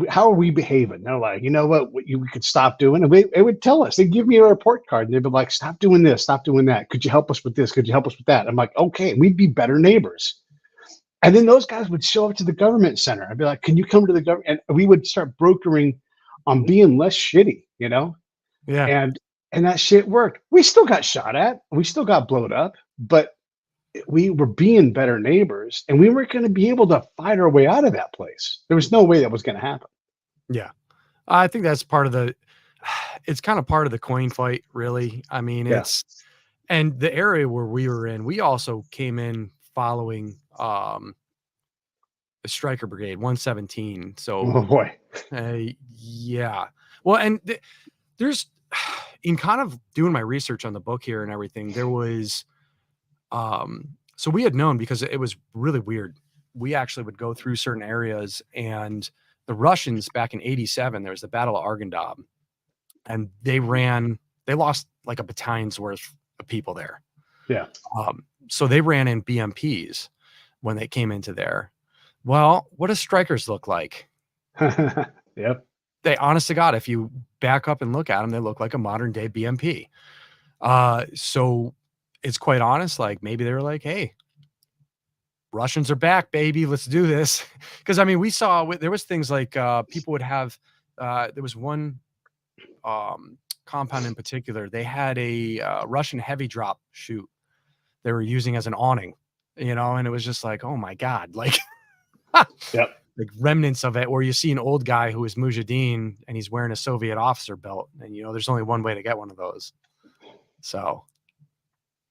How are we behaving? And they're like, you know what we could stop doing? And they would tell us, they'd give me a report card, and they'd be like, stop doing this, stop doing that. Could you help us with this? Could you help us with that? I'm like, okay, we'd be better neighbors. And then those guys would show up to the government center. I'd be like, can you come to the government? And we would start brokering on being less shitty, Yeah. And that shit worked. We still got shot at. We still got blown up, but we were being better neighbors, and we weren't going to be able to fight our way out of that place. There was no way that was going to happen. Yeah. I think that's it's kind of part of the coin fight, really. I mean, and the area where we were in, we also came in following the Stryker Brigade 117. So, Oh boy. yeah. Well, and there's, in kind of doing my research on the book here and everything, there was, so we had known, because it was really weird. We actually would go through certain areas, and the Russians back in 87, there was the Battle of Arghandab, and they lost like a battalion's worth of people there. Yeah. So they ran in BMPs when they came into there. Well, what do strikers look like? Yep. They, honest to God, if you back up and look at them, they look like a modern day BMP. So it's quite honest. Like maybe they were like, hey, Russians are back, baby. Let's do this. Because I mean, we saw there was things like people would have. There was one compound in particular. They had a Russian heavy drop chute they were using as an awning, and it was just like, oh my God, like, Yep. like remnants of it. Where you see an old guy who is Mujahideen and he's wearing a Soviet officer belt, and there's only one way to get one of those. So,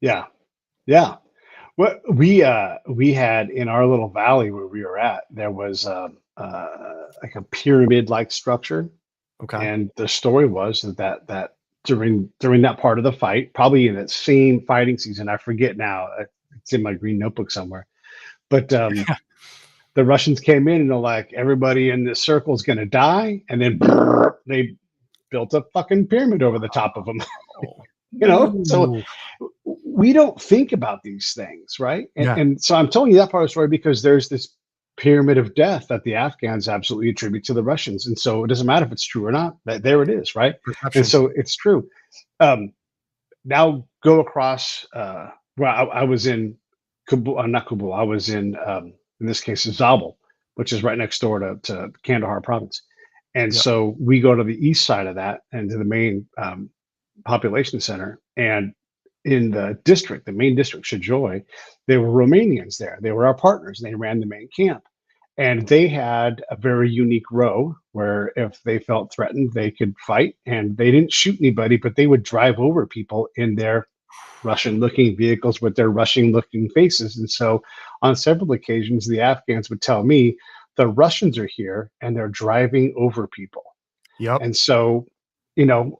Yeah. Yeah. What we had in our little valley where we were at, there was like a pyramid-like structure, okay, and the story was that during that part of the fight, probably in that same fighting season, I forget now, it's in my green notebook somewhere, but the Russians came in and they're like, everybody in this circle is going to die, and then they built a fucking pyramid over the top of them. oh, So no. we don't think about these things, right? Yeah, And so I'm telling you that part of the story because there's this pyramid of death that the Afghans absolutely attribute to the Russians. And so it doesn't matter if it's true or not. That there it is, right? And perception. so it's true. Now go across. Well, I was in Kabul, not Kabul. I was in this case, Zabul, which is right next door to Kandahar province. And Yep. so we go to the east side of that and to the main population center. And in the district, the main district, Shajoy, there were Romanians there. They were our partners. And they ran the main camp. And they had a very unique row where if they felt threatened, they could fight. And they didn't shoot anybody, but they would drive over people in their Russian looking vehicles with their Russian looking faces. And so on several occasions, the Afghans would tell me the Russians are here and they're driving over people. Yep. And so,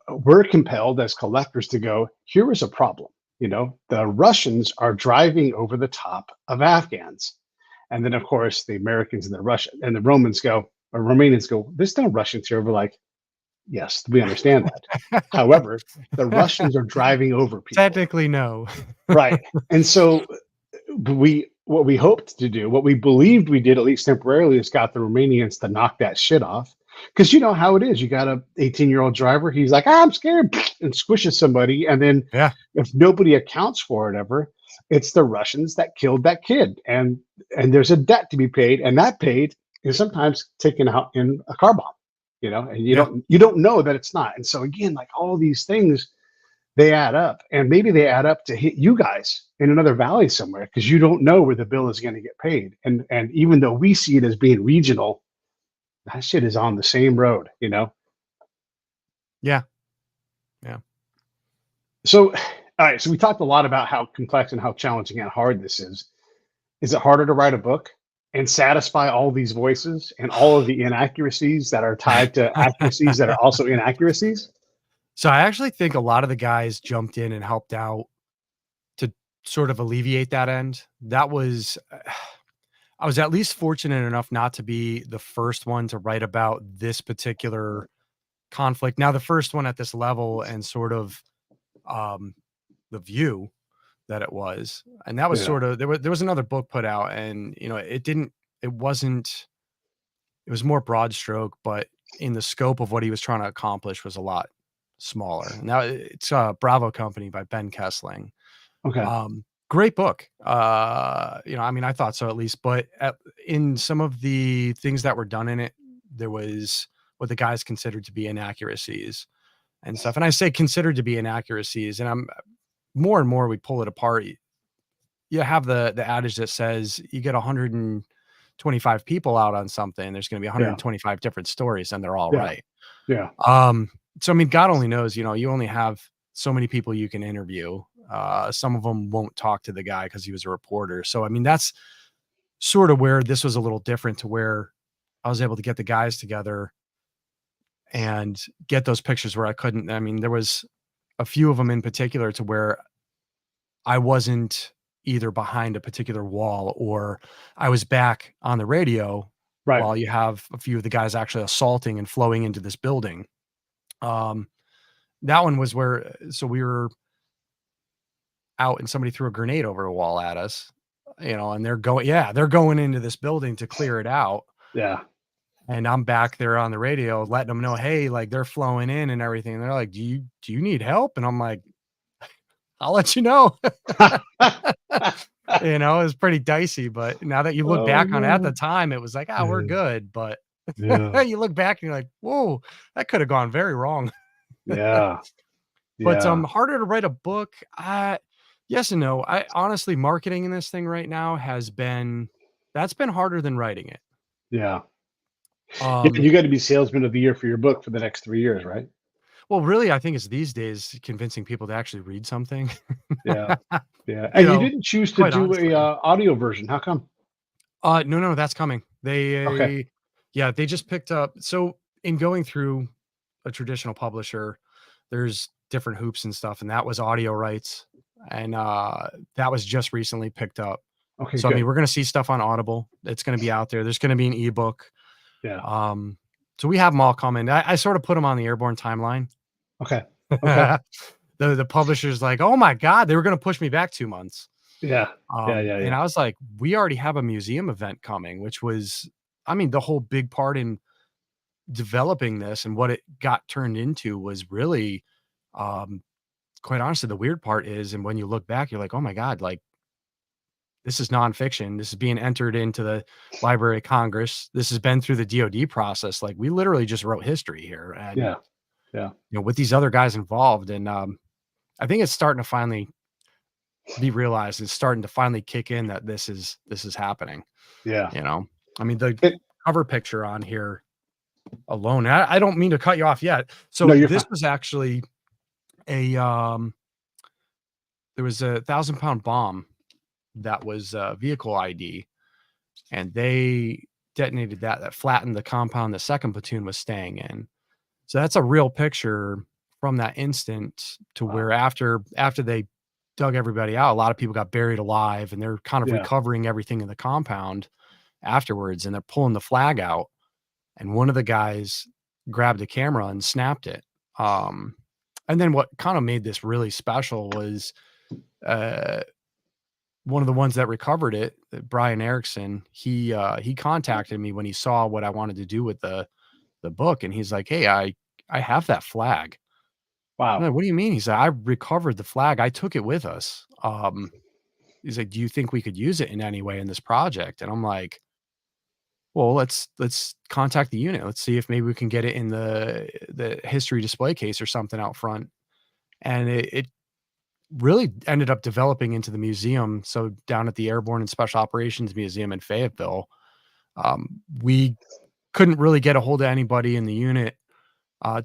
we're compelled as collectors to go, here is a problem. The Russians are driving over the top of Afghans. And then, of course, the Americans and the Russian and the Romans go, or Romanians go, there's no Russians here. We're like, yes, we understand that. However, the Russians are driving over people. Technically, no. Right. And so what we hoped to do, what we believed we did, at least temporarily, is got the Romanians to knock that shit off. Because you know how it is. You got a 18-year-old driver. He's like, I'm scared, and squishes somebody. And then Yeah. if nobody accounts for it ever, it's the Russians that killed that kid. And there's a debt to be paid. And that paid is sometimes taken out in a car bomb, and you don't know that it's not. And so again, like all these things, they add up, and maybe they add up to hit you guys in another valley somewhere because you don't know where the bill is going to get paid. And even though we see it as being regional, that shit is on the same road, Yeah. Yeah. So, all right. So we talked a lot about how complex and how challenging and hard this is. Is it harder to write a book and satisfy all these voices and all of the inaccuracies that are tied to accuracies that are also inaccuracies? So I actually think a lot of the guys jumped in and helped out to sort of alleviate that end. That was, I was at least fortunate enough not to be the first one to write about this particular conflict. Now, the first one at this level and sort of the view that it was, and that was Yeah. sort of there was another book put out, and it was more broad stroke, but in the scope of what he was trying to accomplish was a lot smaller. Now it's Bravo Company by Ben Kessling. Okay. Great book. I mean, I thought so at least, but in some of the things that were done in it, there was what the guys considered to be inaccuracies and stuff. And I say considered to be inaccuracies, and I'm more and more we pull it apart. You have the adage that says you get 125 people out on something, there's going to be 125 different stories, and they're all Yeah. right. Yeah. So I mean, God only knows. You only have so many people you can interview. Some of them won't talk to the guy because he was a reporter. So I mean, that's sort of where this was a little different, to where I was able to get the guys together and get those pictures where I couldn't. I mean, there was a few of them in particular to where I wasn't either behind a particular wall or I was back on the radio Right. while you have a few of the guys actually assaulting and flowing into this building. that one was where so we were out and somebody threw a grenade over a wall at us, and they're going into this building to clear it out. Yeah. And I'm back there on the radio letting them know, hey, like they're flowing in and everything. And they're like, do you need help? And I'm like, I'll let you know. It's pretty dicey, but now that you look Oh back on it, at the no. time, it was like, we're Yeah. good. But Yeah. you look back and you're like, whoa, that could have gone very wrong. Yeah. But Yeah. harder to write a book. Yes and no. I honestly, marketing in this thing right now that's been harder than writing it. Yeah. Yeah. Um, You got to be salesman of the year for your book for the next 3 years, right? well, really, I think it's these days convincing people to actually read something. Yeah. Yeah. You And you know, didn't choose to quite do a honestly. audio version. How come? No, that's coming. Okay. Yeah, they just picked up. So in going through a traditional publisher, there's different hoops and stuff, and that was audio rights, and that was just recently picked up. Okay. So I mean, Good. we're gonna see stuff on Audible. It's gonna be out there. There's gonna be an ebook. Yeah. Um, so we have them all coming. I sort of put them on the Airborne timeline. Okay. Okay. The publisher's like, oh my god, they were gonna push me back 2 months. Yeah. Yeah. Yeah. And Yeah. I was like, we already have a museum event coming, which was, I mean, the whole big part in developing this and what it got turned into was really, um, quite honestly, the weird part is, and when you look back, you're like, oh my God, like this is nonfiction. This is being entered into the Library of Congress. This has been through the DoD process. Like we literally just wrote history here, and Yeah. Yeah. with these other guys involved, and I think it's starting to finally be realized. It's starting to finally kick in that this is happening. Yeah. I mean, the It, cover picture on here alone. I don't mean to cut you off yet. no, So you're this fine. was actually a there was a 1,000-pound bomb that was vehicle ID, and they detonated that flattened the compound the second platoon was staying in. So that's a real picture from that instant to Wow. where after they dug everybody out, a lot of people got buried alive, and they're kind of Yeah. recovering everything in the compound afterwards, and they're pulling the flag out, and one of the guys grabbed the camera and snapped it. Um, and then what kind of made this really special was uh, one of the ones that recovered it, Brian Erickson. He contacted me when he saw what I wanted to do with the book, and he's like, "Hey, I have that flag." I'm Wow. like, "What do you mean?" He said, "I recovered the flag. I took it with us." He's like, "Do you think we could use it in any way in this project?" And I'm like, well, let's contact the unit. Let's see if maybe we can get it in the history display case or something out front. And it really ended up developing into the museum. So down at the Airborne and Special Operations Museum in Fayetteville, we couldn't really get a hold of anybody in the unit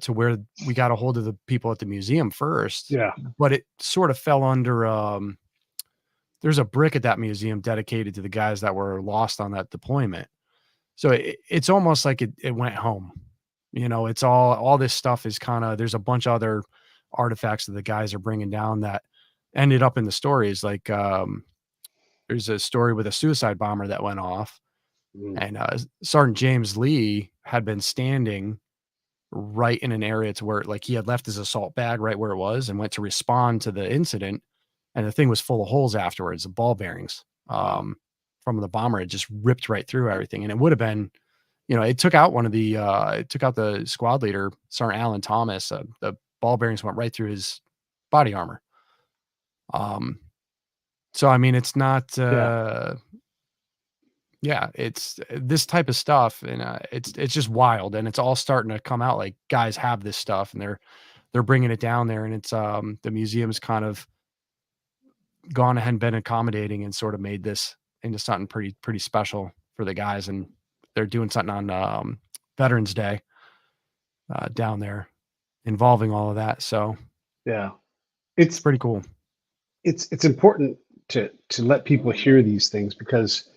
to where we got a hold of the people at the museum first. Yeah. But it sort of fell under there's a brick at that museum dedicated to the guys that were lost on that deployment. So it's almost like it went home. It's all this stuff is kinda there's a bunch of other artifacts that the guys are bringing down that ended up in the stories, like, there's a story with a suicide bomber that went off, Mm. and, Sergeant James Lee had been standing right in an area to where, like, he had left his assault bag right where it was and went to respond to the incident, and the thing was full of holes afterwards, the ball bearings, Wow. from the bomber. It just ripped right through everything, and it would have been it took out it took out the squad leader, Sergeant Alan Thomas. The ball bearings went right through his body armor. Um, so I mean, it's not, Yeah. yeah, it's this type of stuff, and it's just wild, and it's all starting to come out. Like guys have this stuff, and they're bringing it down there, and it's the museum's kind of gone ahead and been accommodating and sort of made this into something pretty special for the guys, and they're doing something on Veterans Day down there involving all of that. So Yeah. it's It's pretty cool. it's important to let people hear these things because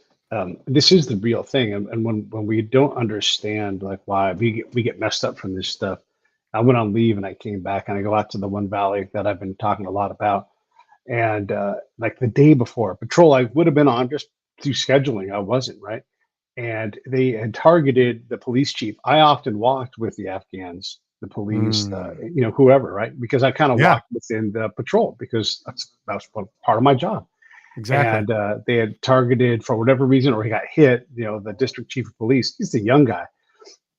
this is the real thing. And when we don't understand like why we get messed up from this stuff. I went on leave and I came back and I go out to the one valley that I've been talking a lot about. And like the day before patrol, I would have been on just through scheduling. I wasn't right. And they had targeted the police chief. I often walked with the Afghans the police, Mm. whoever, right? Because I kind of Yeah, walked within the patrol because that's part of my job. exactly. And they had targeted for whatever reason, or he got hit. The district chief of police. He's a young guy,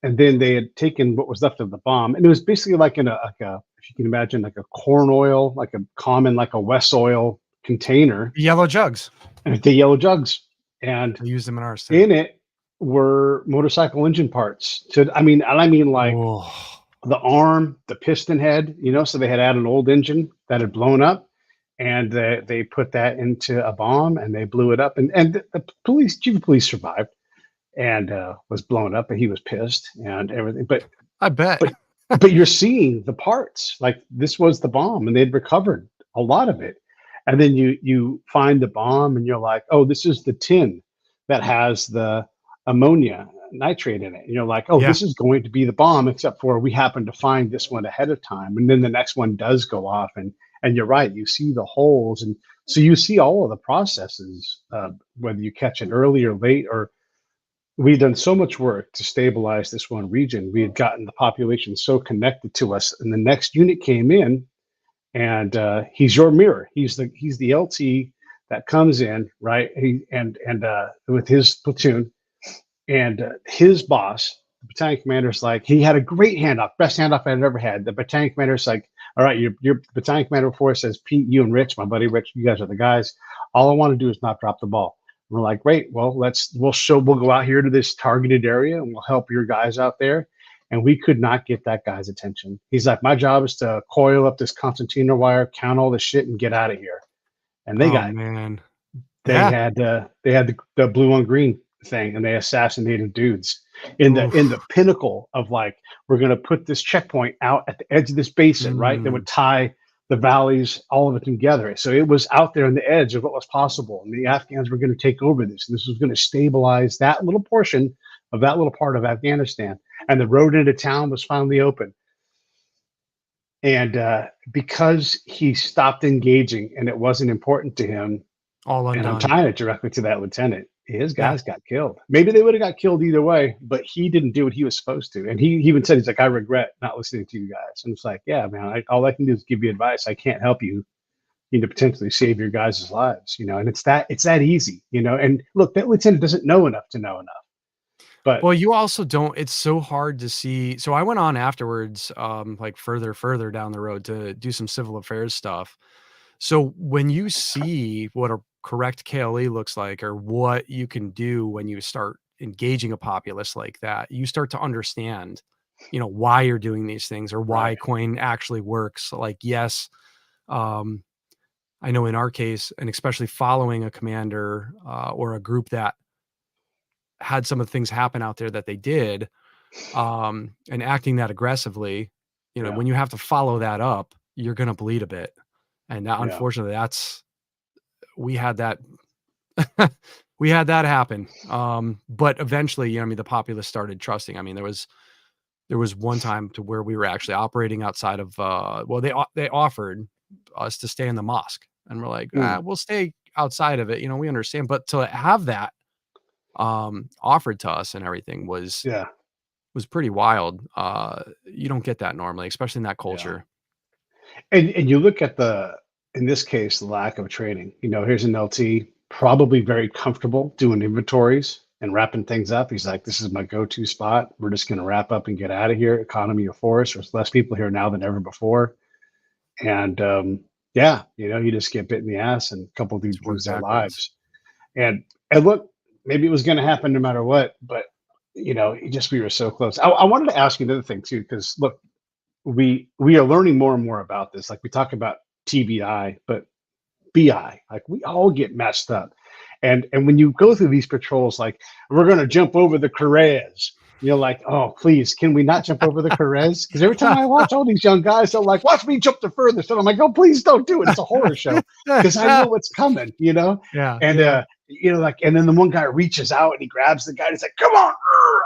and then they had taken what was left of the bomb, and it was basically like in if you can imagine, like a corn oil, like a common, like a West oil container, Yellow jugs. and the yellow jugs, and I use them in ours too. in it were motorcycle engine parts. I mean like Oh, the arm, the piston head, so they had had an old engine that had blown up, and they put that into a bomb and they blew it up, and the police chief of police survived and was blown up, and he was pissed and everything. But I bet. but but you're seeing the parts, like this was the bomb, and they'd recovered a lot of it, and then you find the bomb, and you're like, oh, this is the tin that has the ammonia nitrate in it, and you're like, oh, Yeah, this is going to be the bomb, except for we happen to find this one ahead of time, and then the next one does go off, and you're right, you see the holes, and so you see all of the processes, whether you catch it early or late, or we'd done so much work to stabilize this one region. We had gotten the population so connected to us, and the next unit came in, and he's your mirror. He's the LT that comes in, right? And with his platoon, and his boss, the battalion commander's like, he had a great handoff, best handoff I've ever had. The battalion commander's like, all right, your battalion commander before says, Pete, you and Rich, my buddy Rich, you guys are the guys. All I want to do is not drop the ball. And we're like, great. Well, we'll go out here to this targeted area and we'll help your guys out there. And we could not get that guy's attention. He's like, my job is to coil up this concertina wire, count all the shit, and get out of here. And they oh got man. they Yeah. had the blue on green thing, and they assassinated dudes in the Oof. pinnacle of, like, we're going to put this checkpoint out at the edge of this basin, right, that Mm. would tie the valleys, all of it together. So it was out there on the edge of what was possible, and the Afghans were going to take over this, and this was going to stabilize that little portion of that little part of Afghanistan, and the road into town was finally open. And because he stopped engaging and it wasn't important to him, All and I'm undone. tying it directly to that lieutenant, his Yeah. guys got killed. Maybe they would have got killed either way, but he didn't do what he was supposed to. And he even said, he's like, I regret not listening to you guys. And it's like, yeah, man, all I can do is give you advice. I can't help you. You need to potentially save your guys' lives, and it's that easy, And look, that lieutenant doesn't know enough to know enough. But Well, you also don't, it's so hard to see. So I went on afterwards, like further down the road to do some civil affairs stuff. So when you see what a correct KLE looks like, or what you can do when you start engaging a populace like that, you start to understand, why you're doing these things, or right, why coin actually works. Like, yes, um, I know in our case, and especially following a commander or a group that had some of the things happen out there that they did, and acting that aggressively, yeah, when you have to follow that up, you're gonna bleed a bit. And that, yeah, unfortunately, we had that we had that happen. But eventually, I mean, the populace started trusting. I mean, there was one time to where we were actually operating outside of well, they offered us to stay in the mosque, and we're like, mm, we'll stay outside of it, we understand. But to have that offered to us and everything yeah, was pretty wild. You don't get that normally, especially in that yeah. culture. And you look at in this case, the lack of training. Here's an LT, probably very comfortable doing inventories and wrapping things up. He's like, this is my go-to spot. We're just going to wrap up and get out of here. Economy of force. There's less people here now than ever before. And yeah, you just get bit in the ass, and a couple of It's dudes work lose their backwards. lives. And look, maybe it was going to happen no matter what, but we were so close. I wanted to ask you another thing too, because look, we are learning more and more about this. Like, we talk about TBI, but BI, like, we all get messed up. And when you go through these patrols, like, we're going to jump over the Carrez, you're like, oh, please, can we not jump over the Carrez? Because every time I watch all these young guys, they're like, watch me jump the furthest. And I'm like, oh, please don't do it. It's a horror show, because I know what's coming. Yeah, And, yeah. like, and then the one guy reaches out and he grabs the guy and he's like, come on.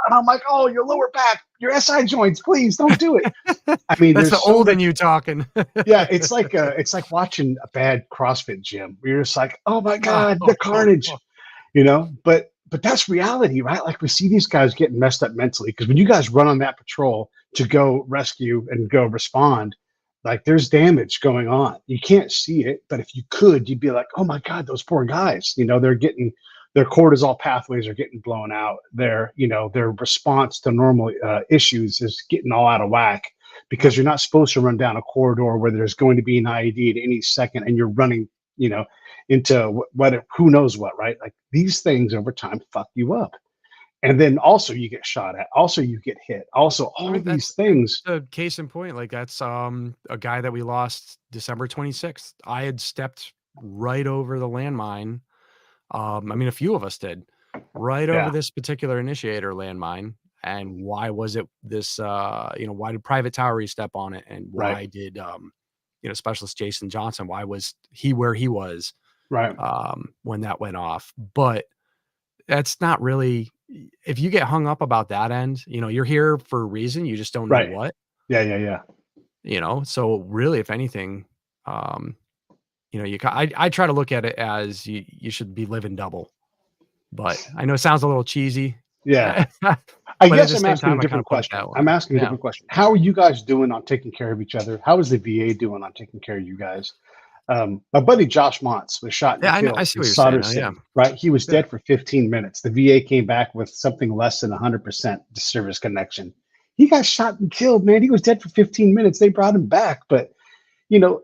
And I'm like, oh, your lower back, your SI joints, please don't do it. I mean, That's the there's so old in much. you talking. Yeah, it's like watching a bad CrossFit gym. You're just like, oh my God, the Oh, carnage, But that's reality, right? Like, we see these guys getting messed up mentally, because when you guys run on that patrol to go rescue and go respond, like there's damage going on. You can't see it, but if you could, you'd be like, oh my God, those poor guys, they're getting their cortisol pathways are getting blown out. Their response to normal issues is getting all out of whack because Yep. you're not supposed to run down a corridor where there's going to be an IED at any second and you're running, into who knows what, right? Like these things over time fuck you up. And then also you get shot at, also you get hit, also I all mean, these that's things. a case in point. Like that's a guy that we lost December 26th. I had stepped right over the landmine. I mean, a few of us did right over Yeah, this particular initiator landmine. And why was it this, why did Private Towery step on it? And right, why did, Specialist Jason Johnson, why was he where he was, right, when that went off? But that's not really, if you get hung up about that end, you're here for a reason. You just don't know right. what, Yeah, yeah, yeah. so really, if anything, um, I try to look at it as you should be living double. But I know it sounds a little cheesy, Yeah. but I at guess the I'm same asking a time, I kinda different put it question. that way. I'm asking a Yeah. different question. How are you guys doing on taking care of each other? How is the VA doing on taking care of you guys? My buddy Josh Montz was shot Yeah, and I killed see in what you're Sauter saying now, yeah. City, right? He was Yeah. dead for 15 minutes. The VA came back with something less than 100% service connection. He got shot and killed, man. He was dead for 15 minutes. They brought him back, but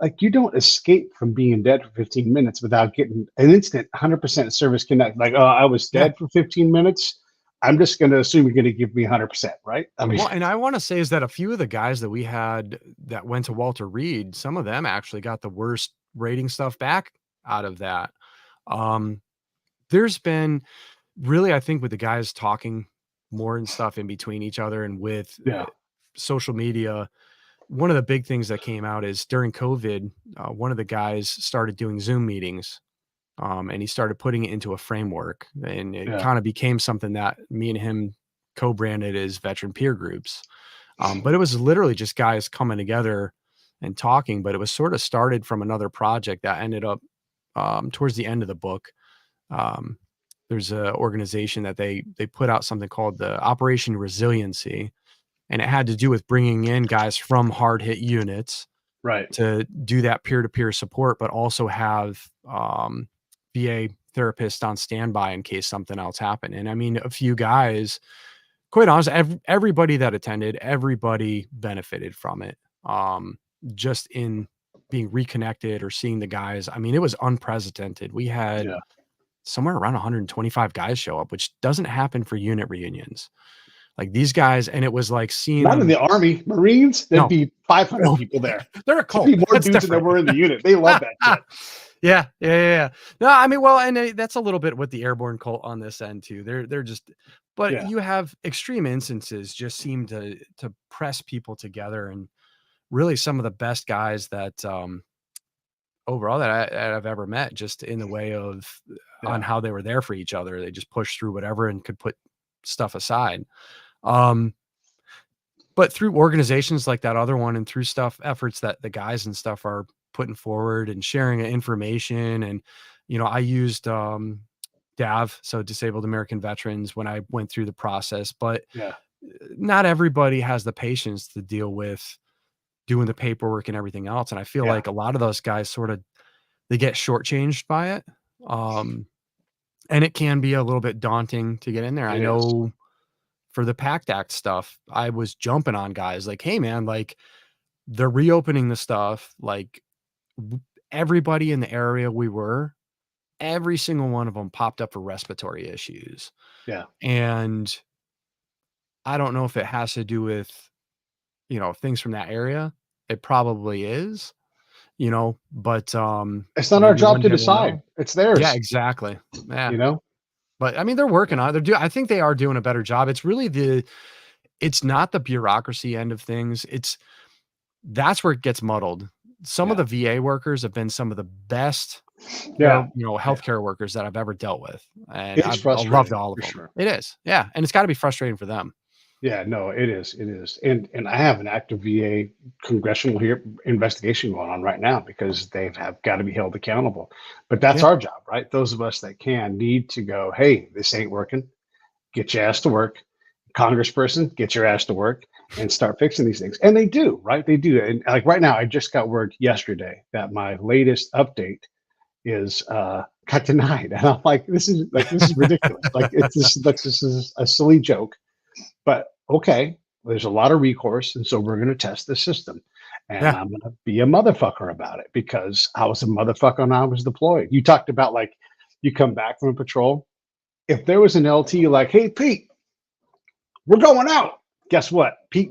like you don't escape from being dead for 15 minutes without getting an instant 100% service connect. Like, oh, I was Yeah. dead for 15 minutes. I'm just going to assume you're going to give me 100%, right? I mean, Well, and I wanna say is that a few of the guys that we had that went to Walter Reed, some of them actually got the worst rating stuff back out of that. Um, there's been really, I think with the guys talking more and stuff in between each other and with, yeah, social media, one of the big things that came out is during COVID, one of the guys started doing Zoom meetings, and he started putting it into a framework, and it yeah, kind of became something that me and him co-branded as veteran peer groups. But it was literally just guys coming together and talking, but it was sort of started from another project that ended up, towards the end of the book. Um, there's a organization that they put out something called the Operation Resiliency, and it had to do with bringing in guys from hard hit units right. to do that peer-to-peer support, but also have, VA therapists on standby in case something else happened. And I mean, a few guys, quite honest, everybody that attended, everybody benefited from it. Just in being reconnected or seeing the guys. I mean, it was unprecedented. We had Yeah. somewhere around 125 guys show up, which doesn't happen for unit reunions. Like these guys, and it was like seeing Not in them. the Army, Marines, there'd No, be 500 no, people there. they're a There'd be cult. more That's dudes than there different. were in the unit. They love that shit. Yeah, yeah, yeah, yeah. No, I mean, well, and that's a little bit with the airborne cult on this end too. They're just, but Yeah. you have extreme instances just seem to press people together, and really some of the best guys that overall that I've ever met, just in the way of on Yeah. how they were there for each other. They just pushed through whatever and could put stuff aside. Um, But through organizations like that other one and through efforts that the guys and stuff are putting forward and sharing information and, I used, DAV, so Disabled American Veterans, when I went through the process, but Yeah. not everybody has the patience to deal with doing the paperwork and everything else, and I feel Yeah. like a lot of those guys sort of they get shortchanged by it, um, and it can be a little bit daunting to get in there. I It is. know for the PACT Act stuff, I was jumping on guys like, "Hey, man, like, they're reopening the stuff, like, w everybody in the area we were, every single one of them popped up for respiratory issues, Yeah. and I don't know if it has to do with, things from that area. It probably is, but, It's not our maybe job one to day we'll decide. know. It's Yeah, theirs, exactly. Yeah, you know? but, I mean, they're working on it. I think they are doing a better job. It's really it's not the bureaucracy end of things. That's where it gets muddled. Some of Yeah. the VA workers have been some of the best Yeah. Yeah. healthcare workers that I've ever dealt with, and It's I've loved frustrating all of for them. sure. It is, yeah, and it's gotta be frustrating for them. Yeah, no, it is. It is. And I have an active VA congressional here investigation going on right now because they've have got to be held accountable. But that's Yeah, our job, right? Those of us that can need to go, hey, this ain't working. Get your ass to work. Congressperson, get your ass to work. and start fixing these things. And they do, right? They do. And like right now, I just got word yesterday that my latest update is got denied. And I'm like, this is ridiculous. Like this is a silly joke. But okay, there's a lot of recourse, and so we're going to test the system. And Yeah. I'm going to be a motherfucker about it because I was a motherfucker when I was deployed. You talked about like you come back from a patrol. If there was an LT like, hey, Pete, we're going out. Guess what? Pete,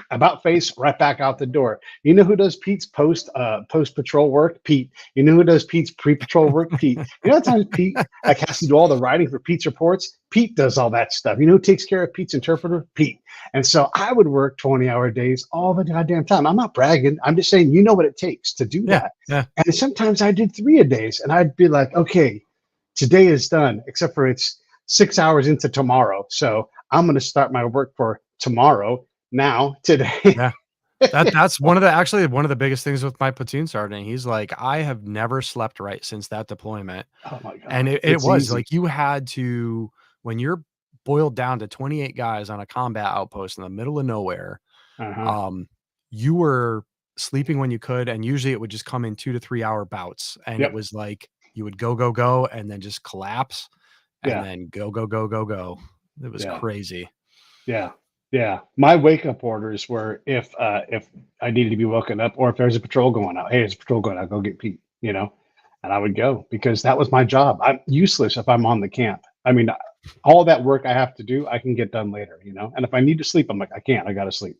about face, right back out the door. You know who does Pete's post patrol work? Pete. You know who does Pete's pre patrol work? Pete. You know times Pete like has to do all the writing for Pete's reports? Pete does all that stuff. You know who takes care of Pete's interpreter? Pete. And so I would work 20-hour days all the goddamn time. I'm not bragging. I'm just saying, you know what it takes to do Yeah. that. Yeah. And sometimes I did 3 a days, and I'd be like, okay, today is done, except for it's 6 hours into tomorrow. So I'm going to start my work for tomorrow, now, today. Yeah. That's one of the biggest things with my platoon sergeant. He's like, I have never slept right since that deployment. Oh my And God. it It's was easy. like you had to, when you're boiled down to 28 guys on a combat outpost in the middle of nowhere, Uh-huh. um, you were sleeping when you could, and usually it would just come in 2 to 3 hour bouts. And it Yep. was like you would go, go, go, and then just collapse and Yeah. then go, go, go, go, go. It was Yeah. crazy. Yeah. Yeah. My wake up orders were if I needed to be woken up or if there's a patrol going out. Hey, there's a patrol going out, go get Pete, you know? And I would go because that was my job. I'm useless if I'm on the camp. I mean, all that work I have to do, I can get done later, you know? And if I need to sleep, I'm like, I can't, I gotta sleep.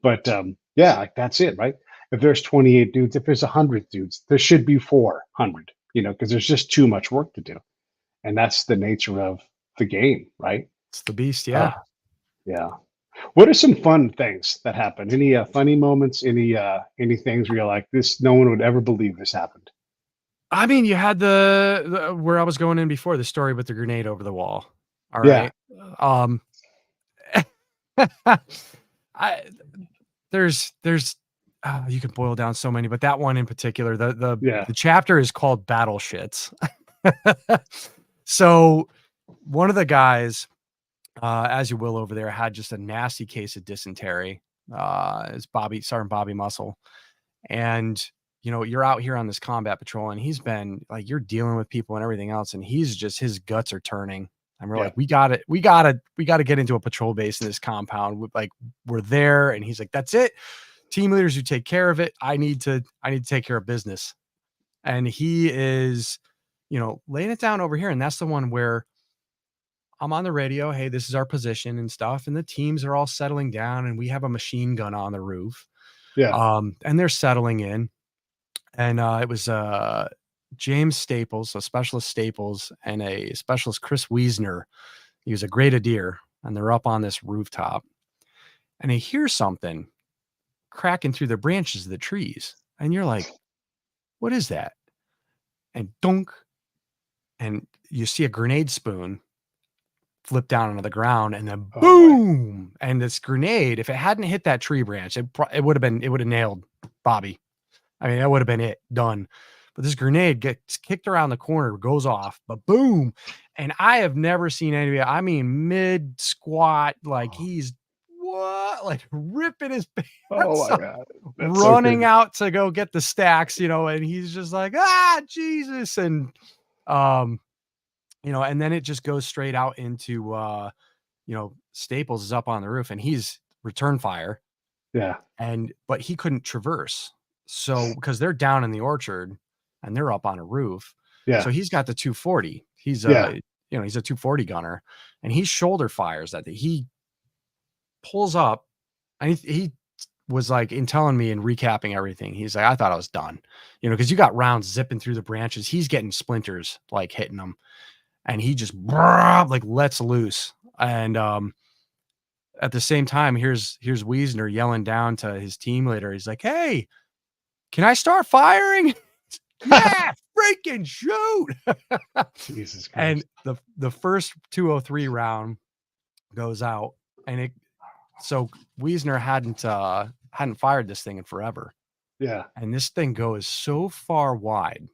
But yeah, like that's it, right? If there's 28 dudes, if there's 100 dudes, there should be 400, you know, because there's just too much work to do. And that's the nature of the game, right? It's the beast. Uh, Yeah. yeah. What are some fun things that happened? Any funny moments? Any things where you're like, this? No one would ever believe this happened. I mean, you had the where I was going in before, the story with the grenade over the wall. All Yeah. right. Um, I there's you can boil down so many, but that one in particular, Yeah. the chapter is called Battle Shits. So one of the guys, as you will over there, had just a nasty case of dysentery. It's Sergeant Bobby Muscle. And you know, you're out here on this combat patrol, and he's been like, you're dealing with people and everything else, and he's just, his guts are turning. And we're Yeah. like, we gotta get into a patrol base in this compound. Like, we're there, and he's like, that's it. Team leaders, you take care of it. I need to take care of business. And he is, you know, laying it down over here. And that's the one where I'm on the radio. Hey, this is our position and stuff. And the teams are all settling down, and we have a machine gun on the roof. Yeah. And they're settling in. And it was James Staples, a specialist Staples, and a specialist Chris Wiesner. He was a grenadier, and they're up on this rooftop. And they hear something cracking through the branches of the trees. And you're like, what is that? And dunk. And you see a grenade spoon flip down onto the ground, and then Oh boy. boom. And this grenade, if it hadn't hit that tree branch, it would have nailed Bobby. I mean, that would have been it, done. But this grenade gets kicked around the corner, goes off, but boom. And I have never seen anybody, I mean, mid squat, like he's what? Like ripping his Oh pants my off, God. That's so running crazy. out to go get the stacks, you know, and he's just like, ah, Jesus. And, um, you know, and then it just goes straight out into, you know, Staples is up on the roof, and he's return fire. Yeah. But he couldn't traverse. So, because they're down in the orchard and they're up on a roof. Yeah. So he's got the 240. He's Yeah. you know, he's a 240 gunner, and he shoulder fires that he pulls up, and he was like, in telling me and recapping everything, he's like, I thought I was done, you know, because you got rounds zipping through the branches. He's getting splinters like hitting him, and he just like lets loose. And at the same time, here's Wiesner yelling down to his team leader. He's like, hey, can I start firing? Yeah, freaking shoot. Jesus And Christ. the first 203 round goes out, and so Wiesner hadn't fired this thing in forever. Yeah. And this thing goes so far wide.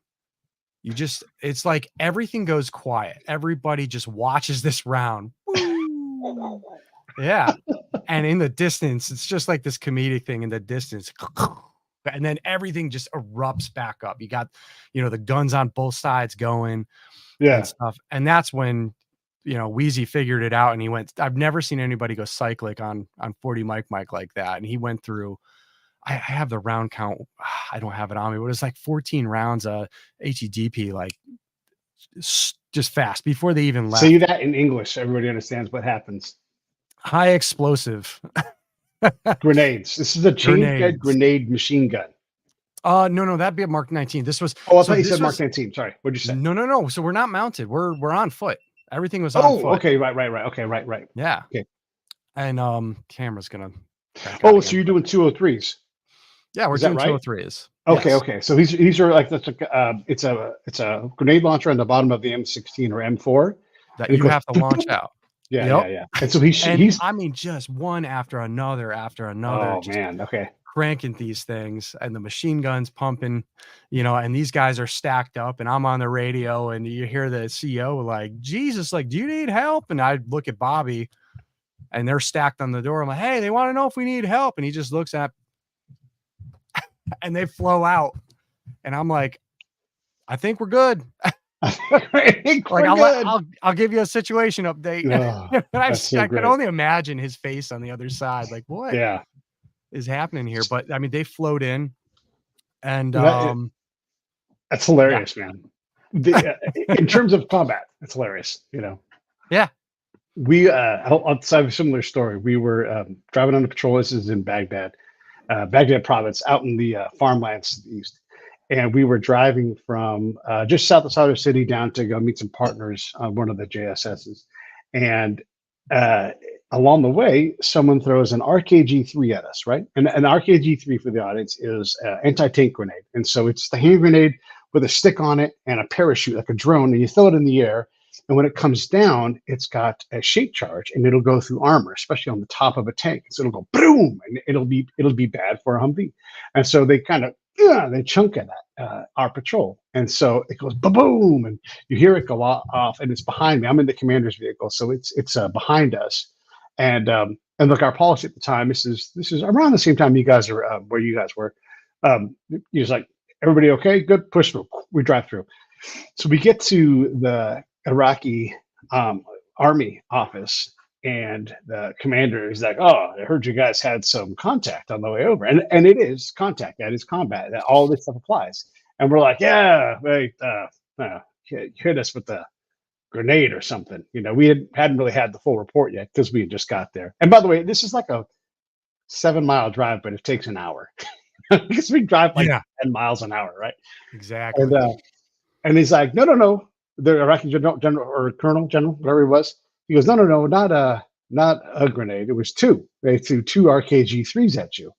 It's like everything goes quiet. Everybody just watches this round. Woo! Yeah. And in the distance, it's just like this comedic thing in the distance. And then everything just erupts back up. You got, the guns on both sides going and Yeah. stuff. And that's when, Wheezy figured it out and he went, I've never seen anybody go cyclic on 40 Mike like that. And he went through, I have the round count. I don't have it on me, but it was like 14 rounds of HEDP, like just fast before they even left. Say that in English. Everybody understands what happens. High explosive Grenades. This is a chain fed grenade machine gun. No, that'd be a Mark 19. This was. Oh, I thought you said Mark 19. Sorry, what'd you say? No. So we're not mounted. We're on foot. Everything was on foot. Okay, right. Okay, right. Yeah. Okay. And camera's gonna. Oh, so you're doing 203s? Yeah, we're doing 203s. Okay, yes. Okay. So these are like that's it's a grenade launcher on the bottom of the M16 or M4 that you have to launch out. Yeah. And so he's I mean, just one after another. Oh man, okay. Cranking these things and the machine guns pumping, and these guys are stacked up and I'm on the radio and you hear the CEO like, Jesus, like, do you need help? And I look at Bobby and they're stacked on the door. I'm like, hey, they want to know if we need help. And he just looks at and they flow out. And I'm like, I think we're good. I'll give you a situation update. I could only imagine his face on the other side. Like, what is happening here? But I mean, they float in and that's hilarious, man. In terms of combat, it's hilarious, Yeah. We I'll have a similar story. We were driving on the patrol. This is in Baghdad province, out in the farmlands to the east. And we were driving from just south of Saudi City down to go meet some partners on one of the JSSs. And along the way, someone throws an RKG-3 at us, right? And an RKG-3, for the audience, is an anti-tank grenade. And so it's the hand grenade with a stick on it and a parachute, like a drone, and you throw it in the air. And when it comes down, it's got a shape charge, and it'll go through armor, especially on the top of a tank. So it'll go boom, and it'll be bad for a Humvee. And so they kind of they chunk at that our patrol, and so it goes boom, and you hear it go off, and it's behind me. I'm in the commander's vehicle, so it's behind us, and look, our policy at the time. This is around the same time you guys are where you guys were. He was like, everybody okay? Good, push through. We drive through. So we get to the Iraqi army office, and the commander is like, "Oh, I heard you guys had some contact on the way over," and it is contact. That is combat. That all this stuff applies. And we're like, "Yeah, wait, hit us with the grenade or something." We hadn't really had the full report yet because we had just got there. And by the way, this is like a 7-mile drive, but it takes an hour because we drive like 10 miles an hour, right? Exactly. And he's like, no. The Iraqi general or colonel, whatever he was. He goes, no, not a grenade. It was two. They threw 2 RKG-3s at you.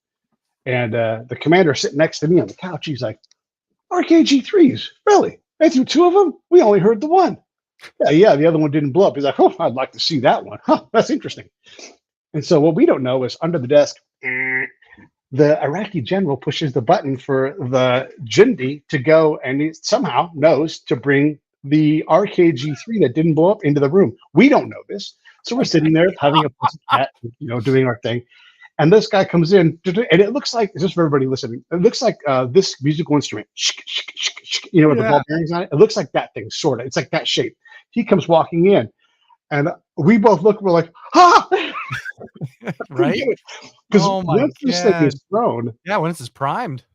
And the commander sitting next to me on the couch, he's like, RKG-3s? Really? They threw 2 of them? We only heard the one. Yeah, the other one didn't blow up. He's like, oh, I'd like to see that one. Huh, that's interesting. And so what we don't know is under the desk, the Iraqi general pushes the button for the Jindi to go, and he somehow knows to bring the RKG-3 that didn't blow up into the room. We don't know this. So we're sitting there having a chat, doing our thing. And this guy comes in, and it looks like, just for everybody listening, it looks like this musical instrument, with the ball bearings on it. It looks like that thing, sort of. It's like that shape. He comes walking in, and we both look, we're like, ha! Right? Because once this thing is thrown. Yeah, when it's primed.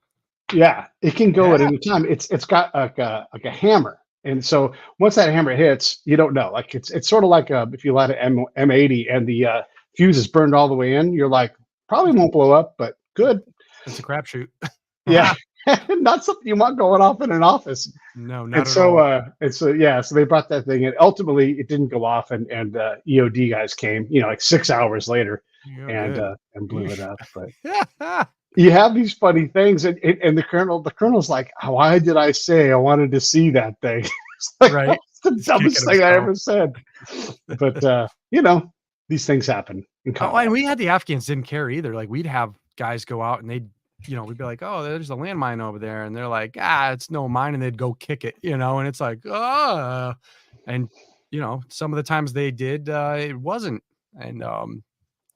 Yeah, it can go at any time. It's got like a hammer. And so once that hammer hits, you don't know. Like it's sort of like if you light an M80 and the fuse is burned all the way in, you're like, probably won't blow up, but good. It's a crapshoot. Yeah, not something you want going off in an office. No, not at all. So they brought that thing in. Ultimately, it didn't go off, and EOD guys came, like 6 hours later, and blew it up. But you have these funny things, and the colonel's like, why did I say I wanted to see that thing? It's like, right. That's the dumbest thing I ever said. But these things happen in combat. Oh, and we had the Afghans didn't care either. Like we'd have guys go out and they'd we'd be like, oh, there's a landmine over there, and they're like, it's no mine, and they'd go kick it, and it's like, and some of the times they did, it wasn't, and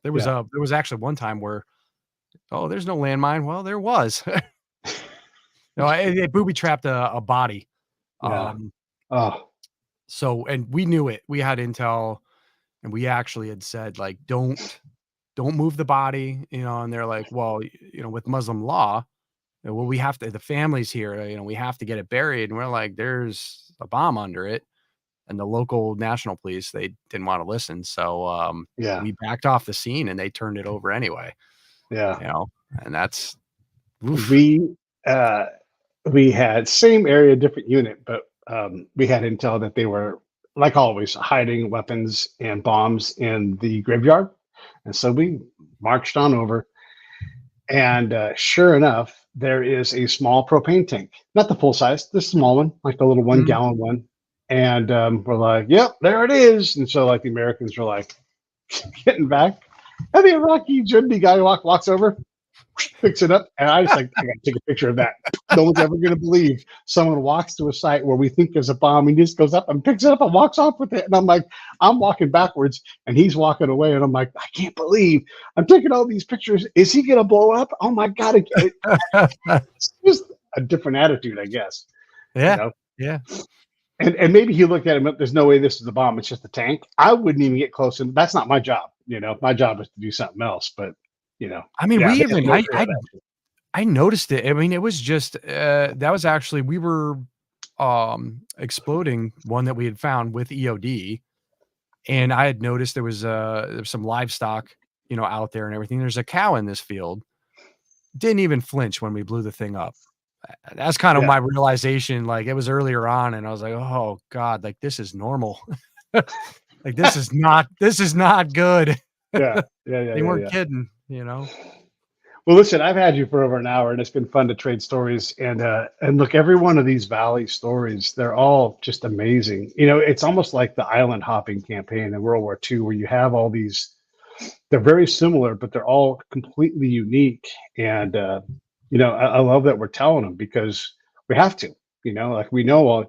Yeah. There was actually one time where, "Oh, there's no landmine." Well, there was. No, it booby trapped a body. Yeah. Um, Oh, so and we knew it. We had intel, and we actually had said, like, don't move the body," and they're like, "Well, with Muslim law, well, we have to the family's here, we have to get it buried." And we're like, "There's a bomb under it." And the local national police, they didn't wanna listen, so, yeah. we backed off the scene, and they turned it over anyway, Yeah. you know, and that's oof. We, uh, we had same area, different unit, but we had intel that they were, like always, hiding weapons and bombs in the graveyard. And so we marched on over. And sure enough, there is a small propane tank, not the full size, the small one, like the little one Mhm. gallon one. And we're like, yep, there it is. And so, like, the Americans were like getting back. And the Iraqi Jundi guy walks over, picks it up, and I just like, I gotta take a picture of that. No one's ever gonna believe someone walks to a site where we think there's a bomb. He just goes up and picks it up and walks off with it. And I'm like, I'm walking backwards and he's walking away, and I'm like, I can't believe I'm taking all these pictures. Is he gonna blow up? Oh my god! It's just a different attitude, I guess. You Yeah, know. yeah. And maybe he looked at him. There's no way this is a bomb. It's just a tank. I wouldn't even get close, and that's not my job. My job is to do something else. But I mean, yeah, we they have even no fear of that. I noticed it. I mean, it was just, that was actually we were, exploding one that we had found with EOD, and I had noticed there was some livestock, out there and everything. There's a cow in this field. Didn't even flinch when we blew the thing up. That's kind of Yeah, my realization, like, it was earlier on, and I was like, "Oh god, like, this is normal." Like, this is not good. yeah, yeah, yeah, They yeah, weren't yeah. kidding, you know? Well, listen, I've had you for over an hour, and it's been fun to trade stories. And look, every one of these valley stories, they're all just amazing. It's almost like the island hopping campaign in World War II, where you have all these. They're very similar, but they're all completely unique. And I love that we're telling them because we have to. Like we know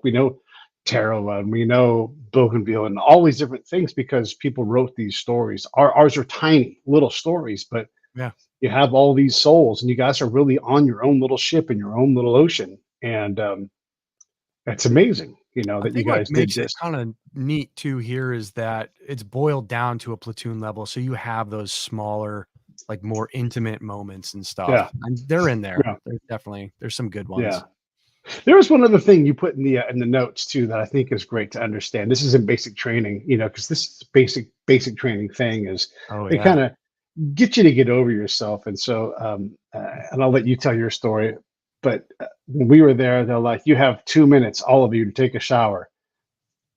Tarawa and we know Bougainville and all these different things because people wrote these stories. Ours are tiny little stories, but Yeah. you have all these souls and you guys are really on your own little ship in your own little ocean. And it's amazing I that you think what guys did makes it this. kinda neat too here is that it's boiled down to a platoon level, so you have those smaller, like, more intimate moments and stuff, Yeah, and they're in there. yeah, There's some good yeah. ones. There was one other thing you put in the notes too that I think is great to understand. This is in basic training, because this is basic training thing is Oh, they yeah. kind of get you to get over yourself. And so, and I'll let you tell your story. But when we were there, they're like, you have 2 minutes, all of you, to take a shower.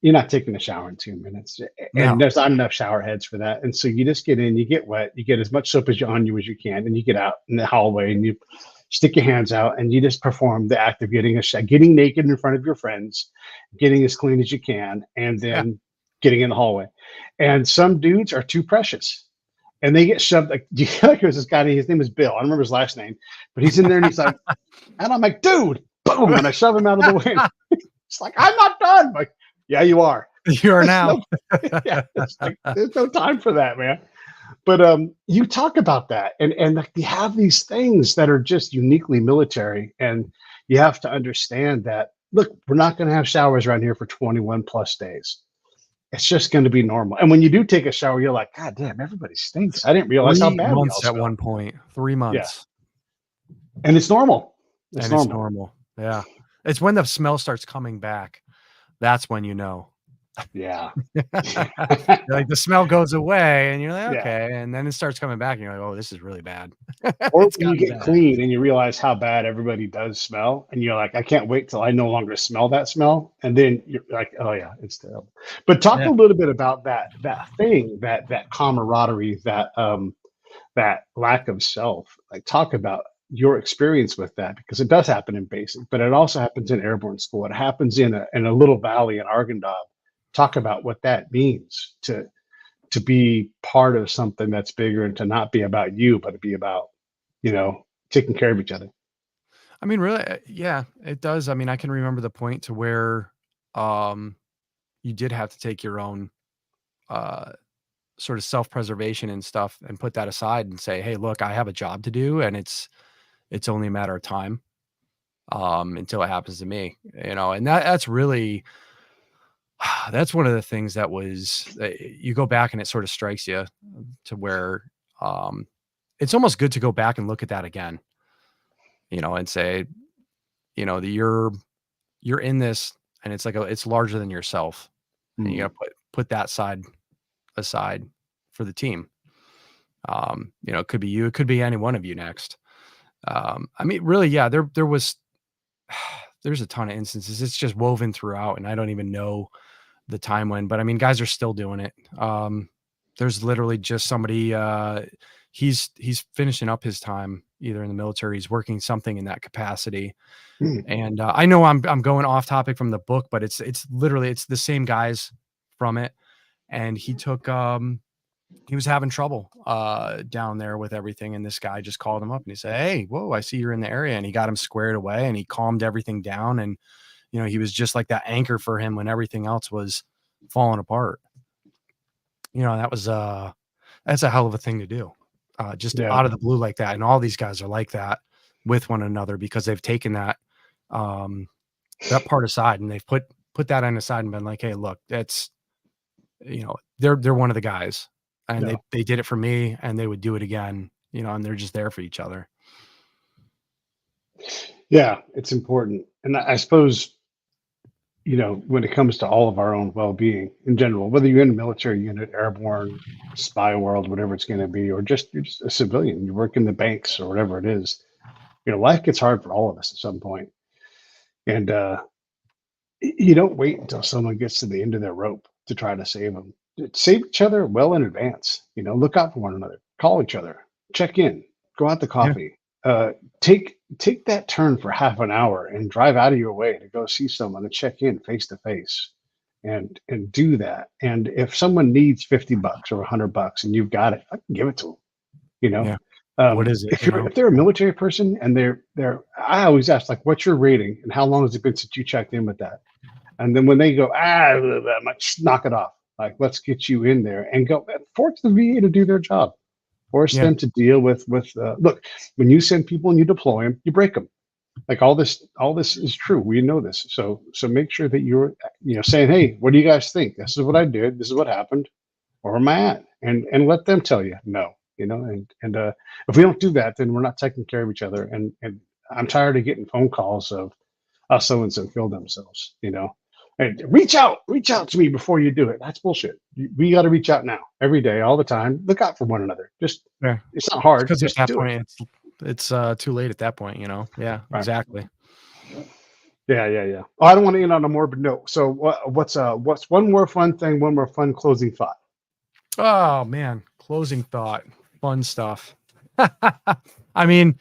You're not taking a shower in 2 minutes, and No. there's not enough shower heads for that. And so you just get in, you get wet, you get as much soap as you on you as you can, and you get out in the hallway and you stick your hands out and you just perform the act of getting naked in front of your friends, getting as clean as you can, and Yeah. then getting in the hallway. And some dudes are too precious. And they get shoved like like there's this guy, his name is Bill. I don't remember his last name, but he's in there and he's like, and I'm like, dude, boom, and I shove him out of the way. It's like, I'm not done. Like, yeah, you are. You are It's now. no, yeah, it's like there's no time for that, man. But you talk about that, and like you have these things that are just uniquely military, and you have to understand that. Look, we're not going to have showers around here for 21 plus days. It's just going to be normal. And when you do take a shower, you're like, God damn, everybody stinks. I didn't realize how 3 bad we all months at smell. one point. 3 Yeah, months, and it's normal. It's and it's normal. normal. Yeah. It's when the smell starts coming back, that's when you know. Yeah. Like, the smell goes away, and you're like, Yeah. "Okay," and then it starts coming back, and you're like, "Oh, this is really bad." Or It's when you gotten get bad. clean and you realize how bad everybody does smell, and you're like, I can't wait till I no longer smell that smell. And then you're like, oh yeah, it's terrible. But talk Yeah. a little bit about that thing, that camaraderie, that lack of self. Like talk about your experience with that because it does happen in basic, but it also happens in airborne school. It happens in a little valley in Arghandab. Talk about what that means to be part of something that's bigger and to not be about you, but to be about, you know, taking care of each other. I mean, really, yeah, it does. I mean, I can remember the point to where, um, you did have to take your own, uh, sort of self-preservation and stuff and put that aside and say, hey, look, I have a job to do, and it's only a matter of time until it happens to me, and that's really that's one of the things that was you go back and it sort of strikes you to where um, it's almost good to go back and look at that again, and say, that you're in this, and it's like it's larger than yourself, and you Mm. got to put that side aside for the team. It could be you, it could be any one of you next. I mean, really, yeah, there was there's a ton of instances. It's just woven throughout, and I don't even know the time when, but I mean, guys are still doing it. There's literally just somebody, he's finishing up his time either in the military, he's working something in that capacity. Mm. And I know I'm going off topic from the book, but it's literally it's the same guys from it. And he was having trouble down there with everything, and this guy just called him up and he said, hey, whoa, I see you're in the area, and he got him squared away and he calmed everything down. And he was just like that anchor for him when everything else was falling apart. That was that's a hell of a thing to do. Just Yeah. out of the blue like that. And all these guys are like that with one another because they've taken um that part aside, and they've put that on the side and been like, hey, look, that's they're one of the guys, and Yeah. they did it for me, and they would do it again, and they're just there for each other. Yeah. It's important. And I suppose, when it comes to all of our own well-being in general, whether you're in a military unit, airborne, spy world, whatever it's going to be, or just you're just a civilian, you work in the banks or whatever it is, life gets hard for all of us at some point. And you don't wait until someone gets to the end of their rope to try to save them. Save each other well in advance. Look out for one another, call each other, check in, go out to Yeah. coffee. Take that turn for half an hour and drive out of your way to go see someone and check in face to face, and do that. And if someone needs $50 or $100 and you've got it, I can give it to them. You know, Yeah. What is it? if they're a military person and I always ask, like, what's your rating and how long has it been since you checked in with that? And then when they go, I'm like, knock it off. Like, let's get you in there and go force the VA to do their job. Force Yeah. them to deal with look, when you send people and you deploy them, you break them. Like, all this is true. We know this. So make sure that you're, saying, hey, what do you guys think? This is what I did. This is what happened. Or am I at? And let them tell you no. And if we don't do that, then we're not taking care of each other. And I'm tired of getting phone calls of so and so killed themselves. And reach out to me before you do it. That's bullshit. We got to reach out now, every day, all the time. Look out for one another. Just Yeah. It's not hard. Because at Just that do it. point, it's too late at that point, Yeah, Right. exactly. Yeah. Oh, I don't want to end on a morbid note. So what's one more fun thing? One more fun closing thought. Oh man, closing thought, fun stuff. I mean,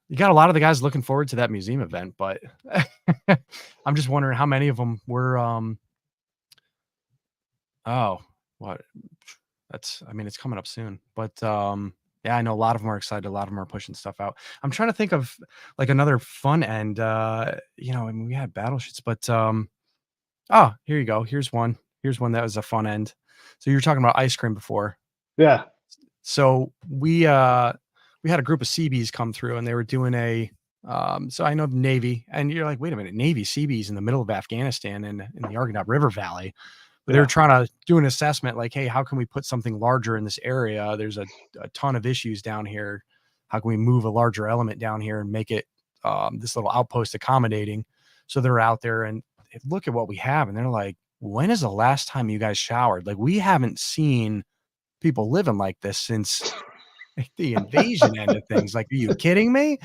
you got a lot of the guys looking forward to that museum event, but I'm just wondering how many of them were. Oh, what? I mean, it's coming up soon, but yeah, I know a lot of them are excited. A lot of them are pushing stuff out. I'm trying to think of like another fun end. I mean, we had battleships, but oh, here you go. Here's one. Here's one that was a fun end. So you were talking about ice cream before. Yeah. So we had a group of Seabees come through, and they were doing so I know Navy, and you're like, wait a minute, Navy Seabees in the middle of Afghanistan in the Arghandab River Valley. But they were trying to do an assessment like, hey, how can we put something larger in this area? There's a ton of issues down here. How can we move a larger element down here and make it this little outpost accommodating? So they're out there and they look at what we have, and they're like, when is the last time you guys showered? Like, we haven't seen people living like this since the invasion end of things. Like, are you kidding me?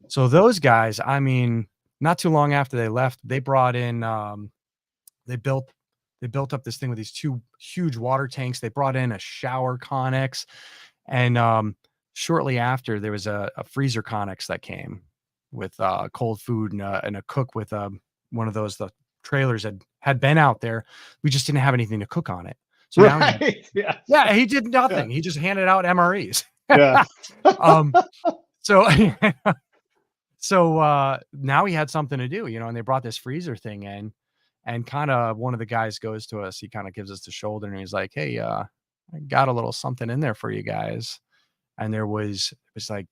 So those guys, I mean, not too long after they left, they brought in, they built up this thing with these two huge water tanks. They brought in a shower Connex, and shortly after there was a freezer Connex that came with cold food and a cook with one of those, the trailers had been out there. We just didn't have anything to cook on it. So now yeah, he did nothing. Yeah. He just handed out MREs. Yeah. So so now he had something to do, and they brought this freezer thing in, And kind of one of the guys goes to us. He kind of gives us the shoulder and he's like, "Hey, I got a little something in there for you guys." And it was like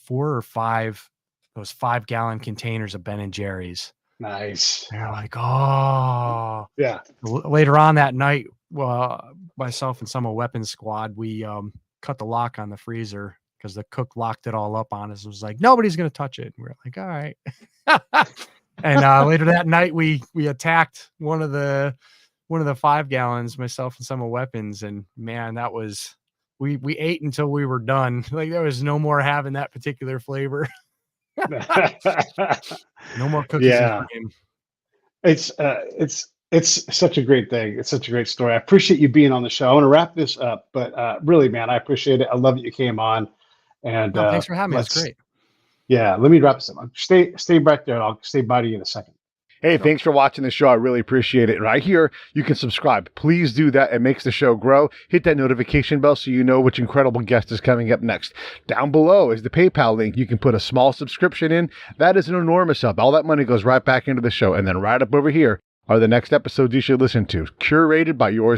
4 or 5 those 5-gallon containers of Ben and Jerry's. Nice. They're like, "Oh." Yeah. Later on that night, well, myself and some of Weapons Squad, we cut the lock on the freezer because the cook locked it all up on us. It was like, nobody's gonna touch it. And we were like, all right. And later that night, we attacked one of the 5 gallons, myself and some of Weapons, and man, that was we ate until we were done. Like there was no more having that particular flavor. No more cookies and Yeah. cream. It's such a great thing. It's such a great story. I appreciate you being on the show. I want to wrap this up, but really, man, I appreciate it. I love that you came on. And No, thanks for having me. It's great. Yeah, let me wrap this up. Stay back there, and I'll stay by you in a second. Hey, thanks for watching the show. I really appreciate it. Right here, you can subscribe. Please do that. It makes the show grow. Hit that notification bell so you know which incredible guest is coming up next. Down below is the PayPal link. You can put a small subscription in. That is an enormous help. All that money goes right back into the show. And then right up over here are the next episodes you should listen to, curated by yours